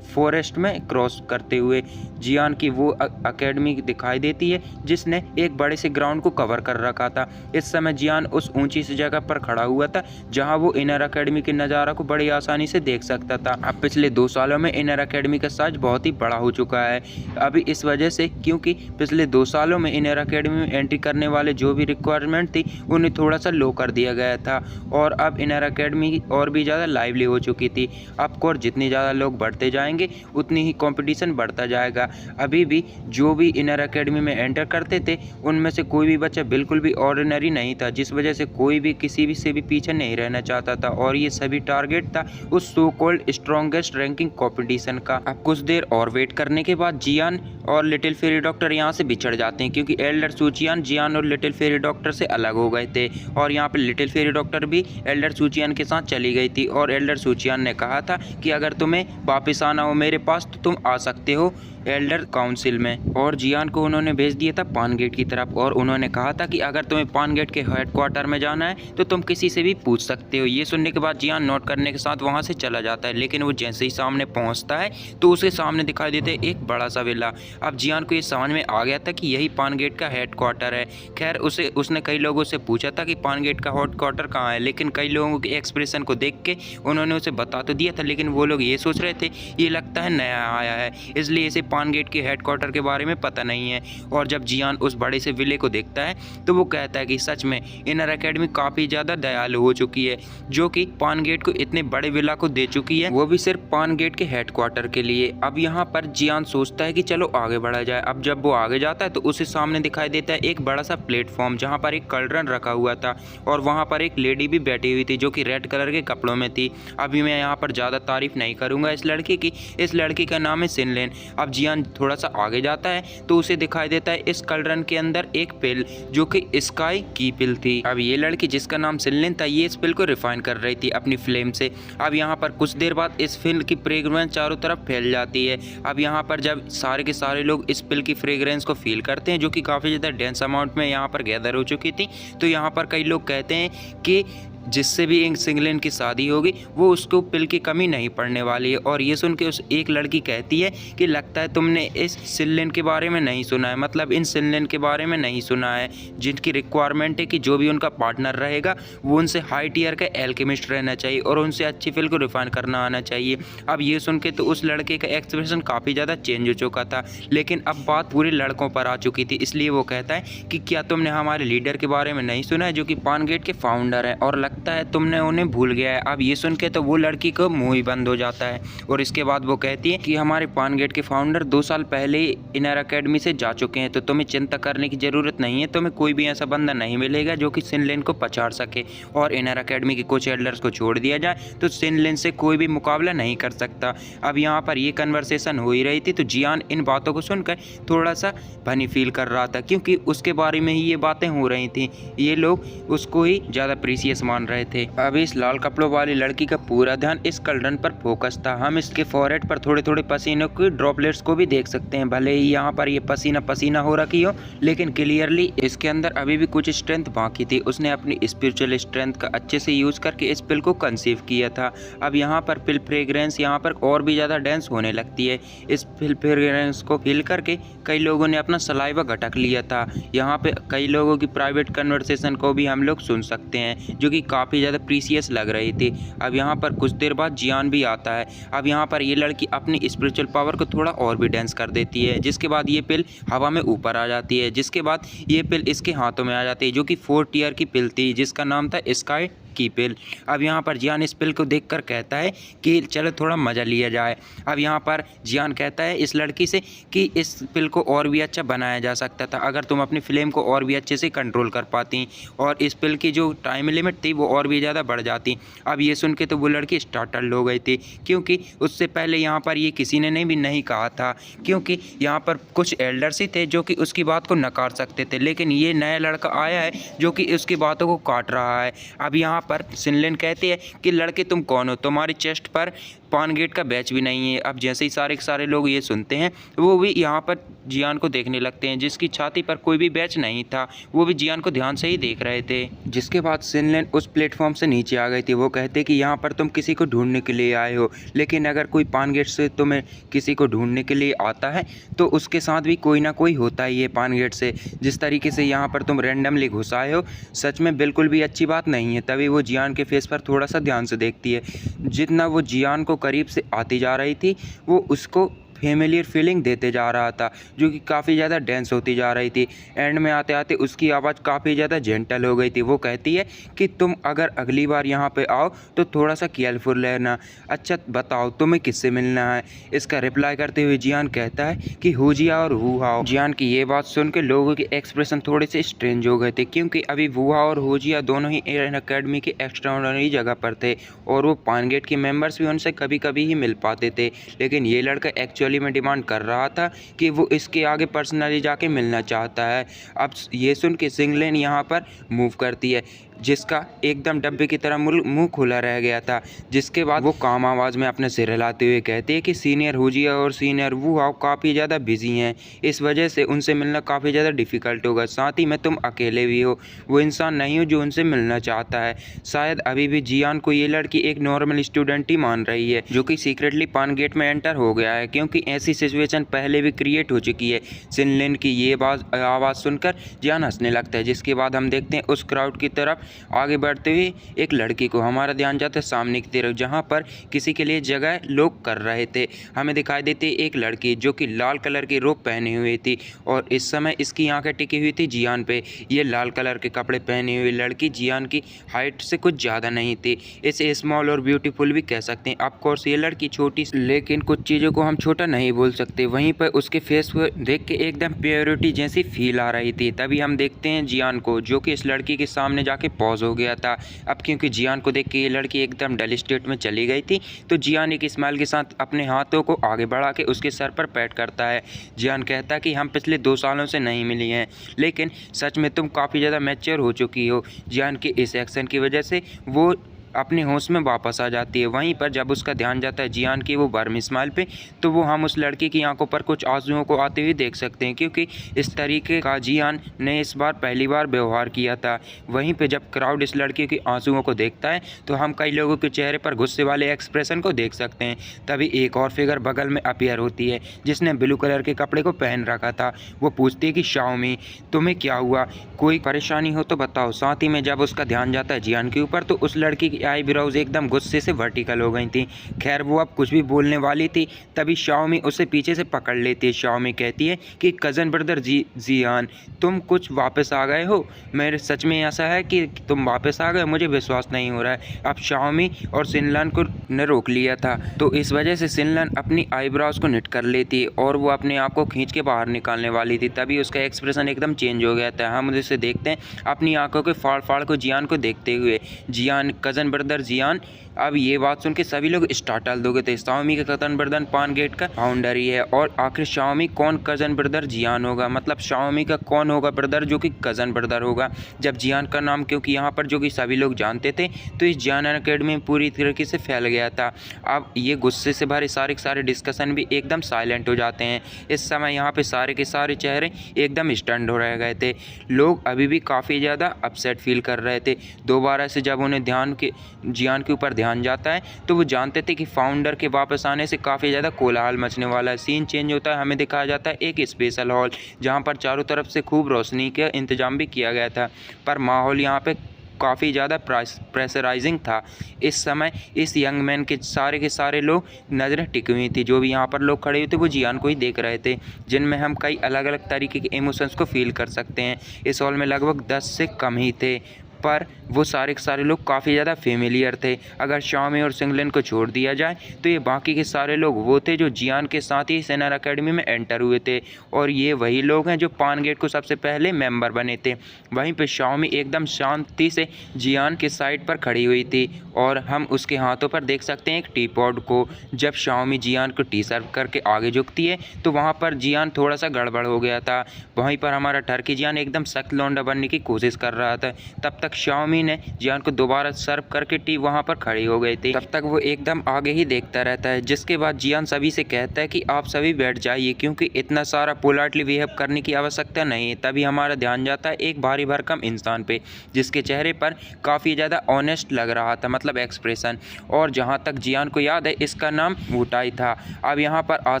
फॉरेस्ट में क्रॉस करते हुए। जियान की वो एकेडमी दिखाई देती है जिसने एक बड़े से ग्राउंड को कवर कर रखा था। इस समय जियान उस ऊंची सी जगह पर खड़ा हुआ था जहां वो इनर एकेडमी के नज़ारा को बड़ी आसानी से देख सकता था। अब पिछले 2 सालों में इनर एकेडमी का साइज बहुत ही बड़ा हो चुका है। अभी इस वजह से, क्योंकि पिछले 2 सालों में इनर एकेडमी में एंट्री करने वाले जो भी रिक्वायरमेंट थी उन्हें थोड़ा सा लो कर दिया गया था, और अब इनर एकेडमी और भी ज़्यादा लाइवली हो चुकी थी। ऑफकोर्स जितने ज़्यादा लोग बढ़ते जाएंगे उतनी ही कंपटीशन बढ़ता जाएगा। अभी भी जो भी इनर एकेडमी में एंटर करते थे उनमें से कोई भी बच्चा बिल्कुल भी ऑर्डिनरी नहीं था, जिस वजह से कोई भी किसी भी से भी पीछे नहीं रहना चाहता था, और ये सभी टारगेट था उस so called strongest ranking competition का। अब कुछ देर और वेट करने के बाद जियान और लिटिल फेरी डॉक्टर यहाँ से बिछड़ जाते हैं, क्योंकि एल्डर सूचियान जियान और लिटिल फेरी डॉक्टर से अलग हो गए थे, और यहाँ पे लिटिल फेरी डॉक्टर भी एल्डर सूचियान के साथ चली गई थी। और एल्डर सूचियान ने कहा था कि अगर तुम्हें वापस आना हो मेरे पास तो तुम आ सकते हो एल्डर काउंसिल में। और जियान को उन्होंने भेज दिया था पान गेट की तरफ, और उन्होंने कहा था कि अगर तुम्हें पान गेट के हेडक्वार्टर में जाना है तो तुम किसी से भी पूछ सकते हो। ये सुनने के बाद जियान नोट करने के साथ वहां से चला जाता है, लेकिन वो जैसे ही सामने पहुंचता है तो उसके सामने दिखाई देता है एक बड़ा सा विला। अब जियान को ये समझ में आ गया था कि यही पान गेट का हेडक्वार्टर है। खैर उसने कई लोगों से पूछा था कि पान गेट का हेडक्वार्टर कहाँ है, लेकिन कई लोगों के एक्सप्रेशन को देख के उन्होंने उसे बता तो दिया था, लेकिन वो लोग ये सोच रहे थे ये लगता है नया आया है, इसलिए इसे पान गेट के हेडक्वार्टर के बारे में पता नहीं है। और जब जियान उस बड़े से विले को देखता है तो वो कहता है कि सच में इनर एकेडमी काफ़ी ज़्यादा दयालु हो चुकी है, जो कि पान गेट को इतने बड़े विला को दे चुकी है, वो भी सिर्फ पान गेट के हेडक्वार्टर के लिए। अब यहाँ पर जियान सोचता है कि चलो आगे बढ़ा जाए। अब जब वो आगे जाता है तो उसे सामने दिखाई देता है एक बड़ा सा प्लेटफॉर्म जहाँ पर एक कल्ड्रन रखा हुआ था, और वहाँ पर एक लेडी भी बैठी हुई थी जो कि रेड कलर के कपड़ों में थी। अभी मैं यहाँ पर ज़्यादा तारीफ नहीं करूँगा इस लड़की की। इस लड़की का नाम है सिनलेन। अब जियान थोड़ा सा आगे जाता है तो उसे दिखाई देता है इस कल्ड्रन के अंदर एक पिल जो कि स्काई की पिल थी। अब ये लड़की जिसका नाम सिनलेन था ये इस पिल को रिफाइन कर रही थी अपनी फ्लेम से। अब यहाँ पर कुछ देर बाद इस पिल की फ्रेग्रेंस चारों तरफ फैल जाती है। अब यहाँ पर जब सारे के सारे लोग इस पिल की फ्रेग्रेंस को फील करते हैं, जो कि काफ़ी ज़्यादा डेंस अमाउंट में यहाँ पर गैदर हो चुकी थी, तो यहाँ पर कई लोग कहते हैं कि जिससे भी एक सिंगलेन की शादी होगी वो उसको पिल की कमी नहीं पड़ने वाली है। और ये सुन के उस एक लड़की कहती है कि लगता है तुमने इस सिनलेन के बारे में नहीं सुना है, मतलब इन सिनलेन के बारे में नहीं सुना है, जिनकी रिक्वायरमेंट है कि जो भी उनका पार्टनर रहेगा वो उनसे हाई टीयर का एल्केमिस्ट रहना चाहिए और उनसे अच्छी पिल को रिफाइन करना आना चाहिए। अब ये सुन के तो उस लड़के का एक्सप्रेशन काफ़ी ज़्यादा चेंज हो चुका था, लेकिन अब बात पूरे लड़कों पर आ चुकी थी, इसलिए वो कहता है कि क्या तुमने हमारे लीडर के बारे में नहीं सुना है जो कि पान गेट के फाउंडर हैं, और लगता है तुमने उन्हें भूल गया है। अब ये सुन के तो वो लड़की को मुंह ही बंद हो जाता है और इसके बाद वो कहती है कि हमारे पान गेट के फाउंडर 2 साल पहले ही इनर अकेडमी से जा चुके हैं, तो तुम्हें चिंता करने की जरूरत नहीं है। तुम्हें कोई भी ऐसा बंदा नहीं मिलेगा जो कि सिनलिन को पछाड़ सके और इनर अकेडमी के कुछ एल्डर्स को छोड़ दिया जाए तो सिनलिन से कोई भी मुकाबला नहीं कर सकता। अब यहाँ पर ये कन्वर्सेशन हो ही रही थी तो जियान इन बातों को सुनकर थोड़ा सा फनी फील कर रहा था, क्योंकि उसके बारे में ही ये बातें हो रही थी। ये लोग उसको ही ज़्यादा प्रीसियस मान रहे थे। अब इस लाल कपड़ों वाली लड़की का पूरा ध्यान इस कल्डन पर फोकस था। हम इसके फॉरहेड पर थोड़े थोड़े पसीने के ड्रॉपलेट्स को भी देख सकते हैं। भले ही यहाँ पर ये पसीना पसीना हो रखी हो, लेकिन क्लियरली इसके अंदर अभी भी कुछ स्ट्रेंथ बाकी थी। उसने अपनी स्पिरिचुअल स्ट्रेंथ का अच्छे से यूज करके इस पिल को कंसीव किया था। अब यहाँ पर पिल फ्रेग्रेंस यहाँ पर और भी ज़्यादा डेंस होने लगती है। इस पिल फ्रेग्रेंस को फील करके कई लोगों ने अपना सलाइवा घटक लिया था। यहाँ पे कई लोगों की प्राइवेट कन्वर्सेशन को भी हम लोग सुन सकते हैं, जो कि काफ़ी ज़्यादा प्रीसियस लग रही थी। अब यहाँ पर कुछ देर बाद जियान भी आता है। अब यहाँ पर ये लड़की अपनी स्पिरिचुअल पावर को थोड़ा और भी डेंस कर देती है, जिसके बाद ये पिल हवा में ऊपर आ जाती है। जिसके बाद ये पिल इसके हाथों में आ जाती है, जो कि 4 टियर की पिल थी, जिसका नाम था स्काई की पिल। अब यहाँ पर जियान इस पिल को देखकर कहता है कि चलो थोड़ा मज़ा लिया जाए। अब यहाँ पर जियान कहता है इस लड़की से कि इस पिल को और भी अच्छा बनाया जा सकता था अगर तुम अपनी फ्लेम को और भी अच्छे से कंट्रोल कर पाती, और इस पिल की जो टाइम लिमिट थी वो और भी ज़्यादा बढ़ जाती। अब ये सुन के तो वो लड़की स्टार्टल्ड हो गई थी, क्योंकि उससे पहले यहाँ पर ये किसी ने भी नहीं कहा था, क्योंकि यहाँ पर कुछ एल्डर्स ही थे जो कि उसकी बात को नकार सकते थे, लेकिन ये नया लड़का आया है जो कि उसकी बातों को काट रहा है। अब यहाँ पर सिनलिन कहती है कि लड़के तुम कौन हो, तुम्हारी चेस्ट पर पान गेट का बैच भी नहीं है। अब जैसे ही सारे के सारे लोग ये सुनते हैं वो भी यहाँ पर जियान को देखने लगते हैं, जिसकी छाती पर कोई भी बैच नहीं था। वो भी जियान को ध्यान से ही देख रहे थे। जिसके बाद सिनलिन उस प्लेटफॉर्म से नीचे आ गई थी। वो कहते कि यहाँ पर तुम किसी को ढूंढने के लिए आए हो, लेकिन अगर कोई पान गेट से तुम्हें किसी को ढूंढने के लिए आता है तो उसके साथ भी कोई ना कोई होता ही है पान गेट से। जिस तरीके से यहाँ पर तुम रैंडमली घुस आए हो, सच में बिल्कुल भी अच्छी बात नहीं है। तभी वो जियान के फेस पर थोड़ा सा ध्यान से देखती है। जितना वो जियान को करीब से आती जा रही थी वो उसको फेमिलियर फीलिंग देते जा रहा था, जो कि काफ़ी ज़्यादा डेंस होती जा रही थी। एंड में आते आते उसकी आवाज़ काफ़ी ज़्यादा जेंटल हो गई थी। वो कहती है कि तुम अगर अगली बार यहाँ पे आओ तो थोड़ा सा केयरफुल रहना। अच्छा बताओ तुम्हें किससे मिलना है? इसका रिप्लाई करते हुए जियान कहता है कि हुजिया और वुहाओ। जियान की ये बात सुन के लोगों के एक्सप्रेशन थोड़े से स्ट्रेंज हो गए थे, क्योंकि अभी वुहा और हुजिया दोनों ही एरन अकेडमी के एक्स्ट्राऑर्डिनरी जगह पर थे और वो पान गेट के मेंबर्स भी उनसे कभी कभी ही मिल पाते थे। लेकिन ये लड़का एक्चुअली में डिमांड कर रहा था कि वो इसके आगे पर्सनली जाके मिलना चाहता है। अब ये सुन के सिंगलिन यहाँ पर मूव करती है, जिसका एकदम डब्बे की तरह मुंह खुला रह गया था। जिसके बाद वो काम आवाज़ में अपने सिर हिलाते हुए कहती है कि सीनियर हुजिया और सीनियर वुहाओ काफ़ी ज़्यादा बिजी हैं, इस वजह से उनसे मिलना काफ़ी ज़्यादा डिफ़िकल्ट होगा। साथ ही में तुम अकेले भी हो, वो इंसान नहीं हो जो उनसे मिलना चाहता है। शायद अभी भी जियान को ये लड़की एक नॉर्मल स्टूडेंट ही मान रही है, जो कि सीक्रेटली पान गेट में एंटर हो गया है, क्योंकि ऐसी सिचुएशन पहले भी क्रिएट हो चुकी है। सिनलिन की ये आवाज़ सुनकर जियान हंसने लगता है। जिसके बाद हम देखते हैं उस क्राउड की तरफ आगे बढ़ते हुए एक लड़की को। हमारा ध्यान जाता है सामने की तरफ, जहाँ पर किसी के लिए जगह लोग कर रहे थे। हमें दिखाई देती एक लड़की जो कि लाल कलर की रोब पहनी हुई थी, और इस समय इसकी आंखें टिकी हुई थी जियान पे। ये लाल कलर के कपड़े पहनी हुई लड़की जियान की हाइट से कुछ ज़्यादा नहीं थी, इसे स्मॉल और ब्यूटीफुल भी कह सकते हैं। ऑफकोर्स ये लड़की छोटी, लेकिन कुछ चीज़ों को हम छोटा नहीं बोल सकते। वहीं पर उसके फेस को देख के एकदम प्योरिटी जैसी फील आ रही थी। तभी हम देखते हैं जियान को, जो कि इस लड़की के सामने जाके पॉज हो गया था। अब क्योंकि जियान को देख के ये लड़की एकदम डल स्टेट में चली गई थी, तो जियान एक स्माइल के साथ अपने हाथों को आगे बढ़ा के उसके सर पर पैट करता है। जियान कहता है कि हम पिछले 2 सालों से नहीं मिली हैं, लेकिन सच में तुम काफ़ी ज़्यादा मैच्योर हो चुकी हो। जियान के इस एक्शन की वजह से वो अपने होश में वापस आ जाती है। वहीं पर जब उसका ध्यान जाता है जियान की वो बर्म स्माइल पे, तो वो हम उस लड़की की आंखों पर कुछ आंसुओं को आते हुए देख सकते हैं, क्योंकि इस तरीके का जियान ने इस बार पहली बार व्यवहार किया था। वहीं पे जब क्राउड इस लड़की के आंसुओं को देखता है तो हम कई लोगों के चेहरे पर गुस्से वाले एक्सप्रेशन को देख सकते हैं। तभी एक और फिगर बगल में अपीयर होती है, जिसने ब्लू कलर के कपड़े को पहन रखा था। वो पूछती है कि शाओमी तुम्हें क्या हुआ, कोई परेशानी हो तो बताओ। साथ ही में जब उसका ध्यान जाता है जियान के ऊपर, तो उस लड़की की की आईब्रोज एकदम गुस्से से वर्टिकल हो गई थी। खैर वो अब कुछ भी बोलने वाली थी तभी शाओमी उसे पीछे से पकड़ लेती है। शाओमी कहती है कि कज़न ब्रदर जियान, तुम कुछ वापस आ गए हो? मेरे सच में ऐसा है कि तुम वापस आ गए? मुझे विश्वास नहीं हो रहा है। अब शाओमी और सिनलन को ने रोक लिया था तो इस वजह से सिनलन अपनी आईब्रोज को निट कर लेती है और वो अपने आप को खींच के बाहर निकालने वाली थी। तभी उसका एक्सप्रेशन एकदम चेंज हो गया था। हम उसे देखते हैं अपनी आंखों के फाड़ फाड़ को जियान को देखते हुए। जियान, कज़न ब्रदर जियान। अब ये बात सुन के सभी लोग स्टार्टल हो गए थे। शाओमी का कज़न ब्रदर पान गेट का फाउंडर ही है और आखिर शाओमी कौन कज़न ब्रदर जियान होगा? मतलब शाओमी का कौन होगा ब्रदर जो कि कज़न ब्रदर होगा? जब जियान का नाम क्योंकि यहाँ पर जो कि सभी लोग जानते थे तो इस जियान अकेडमी में पूरी तरीके से फैल गया था। अब ये गुस्से से भरे सारे के सारे डिस्कशन भी एकदम साइलेंट हो जाते हैं। इस समय यहाँ पे सारे के सारे चेहरे एकदम स्टन्ड हो रह गए थे। लोग अभी भी काफ़ी ज़्यादा अपसेट फील कर रहे थे। दोबारा से जब उन्हें जियान के ऊपर ध्यान जाता है तो वो जानते थे कि फाउंडर के वापस आने से काफ़ी ज़्यादा कोलाहल मचने वाला है। सीन चेंज होता है, हमें दिखाया जाता है एक स्पेशल हॉल जहाँ पर चारों तरफ से खूब रोशनी का इंतजाम भी किया गया था, पर माहौल यहाँ पे काफ़ी ज़्यादा प्रेशराइजिंग था। इस समय इस यंग मैन के सारे लोग नज़रें टिकी हुई थी। जो भी यहाँ पर लोग खड़े हुए थे वो जियान को ही देख रहे थे, जिनमें हम कई अलग अलग तरीके के इमोशंस को फील कर सकते हैं। इस हॉल में लगभग 10 से कम ही थे, पर वो सारे के सारे लोग काफ़ी ज़्यादा फेमिलियर थे। अगर शाओमी और सिंगलन को छोड़ दिया जाए तो ये बाकी के सारे लोग वो थे जो जियान के साथ ही सिनर अकेडमी में एंटर हुए थे और ये वही लोग हैं जो पान गेट को सबसे पहले मेंबर बने थे। वहीं पे शाओमी एकदम शांति से जियान के साइड पर खड़ी हुई थी और हम उसके हाथों पर देख सकते हैं एक टी पॉड को। जब शाओमी जियान को टी सर्व करके आगे झुकती है तो वहाँ पर जियान थोड़ा सा गड़बड़ हो गया था। वहीं पर हमारा टर्की जियान एकदम सख्त लौंडा बनने की कोशिश कर रहा था। तब तक शाओमी ने जियान को दोबारा सर्व करके टी वहां पर खड़ी हो गई थी। तब तक वो एकदम आगे ही देखता रहता है, जिसके बाद जियान सभी से कहता है कि आप सभी बैठ जाइए क्योंकि इतना सारा पोलाइटली बिहेव करने की आवश्यकता नहीं है। तभी हमारा ध्यान जाता है एक भारी भरकम इंसान पे जिसके चेहरे पर काफ़ी ज़्यादा ऑनेस्ट लग रहा था, मतलब एक्सप्रेशन। और जहाँ तक जियान को याद है इसका नाम वुटाई था। अब यहाँ पर आज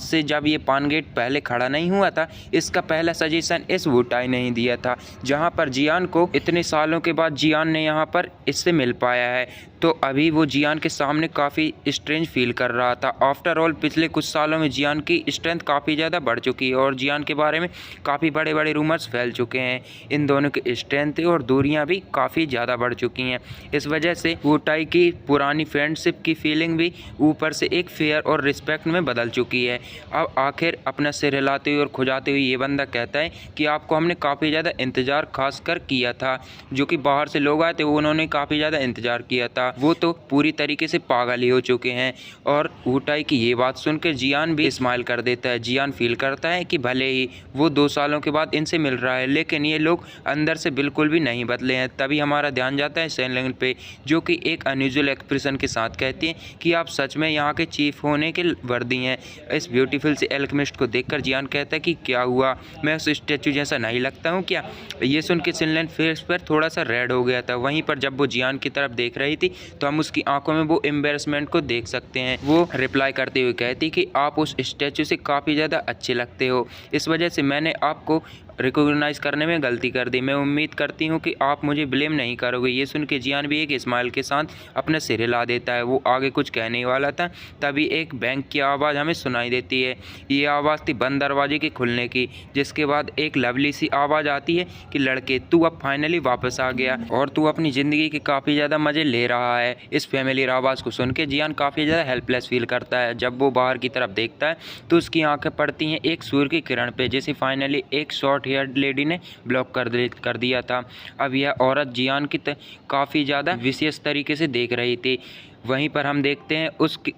से जब ये पान गेट पहले खड़ा नहीं हुआ था इसका पहला सजेशन इस वुटाई ने ही दिया था, जहाँ पर जियान को इतने सालों के बाद जियान ने यहाँ पर इससे मिल पाया है। तो अभी वो जियान के सामने काफ़ी स्ट्रेंज फील कर रहा था। आफ्टर ऑल पिछले कुछ सालों में जियान की स्ट्रेंथ काफ़ी ज़्यादा बढ़ चुकी है और जियान के बारे में काफ़ी बड़े बड़े रूमर्स फैल चुके हैं। इन दोनों की स्ट्रेंथ और दूरियां भी काफ़ी ज़्यादा बढ़ चुकी हैं। इस वजह से वुटाई की पुरानी फ्रेंडशिप की फीलिंग भी ऊपर से एक फेयर और रिस्पेक्ट में बदल चुकी है। अब आखिर अपना सिर हिलाते हुए और खुजाते हुए ये बंदा कहता है कि आपको हमने काफ़ी ज़्यादा इंतज़ार खास कर किया था। जो कि बाहर से लोग आए थे उन्होंने काफ़ी ज़्यादा इंतज़ार किया था, वो तो पूरी तरीके से पागल ही हो चुके हैं। और वुटाई की ये बात सुनकर जियान भी स्माइल कर देता है। जियान फील करता है कि भले ही वो 2 सालों के बाद इनसे मिल रहा है लेकिन ये लोग अंदर से बिल्कुल भी नहीं बदले हैं। तभी हमारा ध्यान जाता है सेनलिंग पे, जो कि एक अनयूजुअल एक्सप्रेशन के साथ कहती हैं कि आप सच में यहाँ के चीफ होने के वर्दी हैं। इस ब्यूटीफुल से एल्केमिस्ट को देखकर जियान कहता है कि क्या हुआ, मैं उस स्टैचू जैसा नहीं लगता हूँ क्या? ये सुन के सिनलन फेस पर थोड़ा सा रेड हो गया था। वहीं पर जब वो जियान की तरफ देख रही थी तो हम उसकी आंखों में वो एम्बेरसमेंट को देख सकते हैं। वो रिप्लाई करते हुए कहती कि आप उस स्टैचू से काफ़ी ज़्यादा अच्छे लगते हो, इस वजह से मैंने आपको रिकॉग्नाइज करने में गलती कर दी। मैं उम्मीद करती हूँ कि आप मुझे ब्लेम नहीं करोगे। ये सुन के जियान भी एक स्माइल के साथ अपना सिर हिला देता है। वो आगे कुछ कहने वाला था तभी एक बैंक की आवाज़ हमें सुनाई देती है। ये आवाज़ थी बंद दरवाजे के खुलने की, जिसके बाद एक लवली सी आवाज़ आती है कि लड़के तू अब फाइनली वापस आ गया और तू अपनी ज़िंदगी के काफ़ी ज़्यादा मज़े ले रहा है। इस फैमिलियर आवाज़ को सुन के जियान काफ़ी ज़्यादा हेल्पलेस फील करता है। जब वो बाहर की तरफ देखता है तो उसकी आँखें पड़ती हैं एक सूर्य की किरण पे, जिसे फाइनली एक शॉर्ट हेयर लेडी ने ब्लॉक कर दिया था। अब यह औरत जियान की काफ़ी ज़्यादा विशेष तरीके से देख रही थी। वहीं पर हम देखते हैं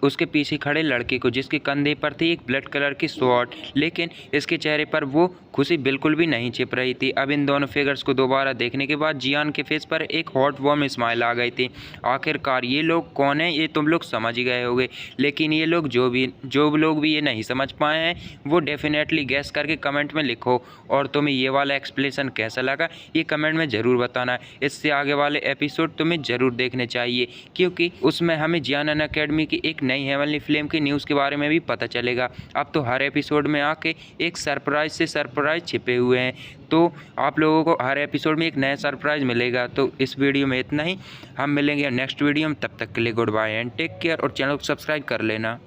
उसके पीछे खड़े लड़के को, जिसके कंधे पर थी एक ब्लड कलर की स्वॉर्ड, लेकिन इसके चेहरे पर वो खुशी बिल्कुल भी नहीं छिप रही थी। अब इन दोनों फिगर्स को दोबारा देखने के बाद जियान के फेस पर एक हॉट वार्म स्माइल आ गई थी। आखिरकार ये लोग कौन है ये तुम लोग समझ ही गए होंगे, लेकिन ये लोग जो लोग भी ये नहीं समझ पाए हैं वो डेफिनेटली गैस करके कमेंट में लिखो। और तुम्हें ये वाला एक्सप्लेनेशन कैसा लगा ये कमेंट में ज़रूर बताना। इससे आगे वाले एपिसोड तुम्हें ज़रूर देखने चाहिए क्योंकि उसमें हमें जियान अकेडमी की एक नई हेवनली फ्लेम की न्यूज़ के बारे में भी पता चलेगा। अब तो हर एपिसोड में आके एक सरप्राइज से सरप्राइज छिपे हुए हैं, तो आप लोगों को हर एपिसोड में एक नया सरप्राइज मिलेगा। तो इस वीडियो में इतना ही, हम मिलेंगे नेक्स्ट वीडियो में, तब तक के लिए good bye and take care और चैनल को सब्सक्राइब कर लेना।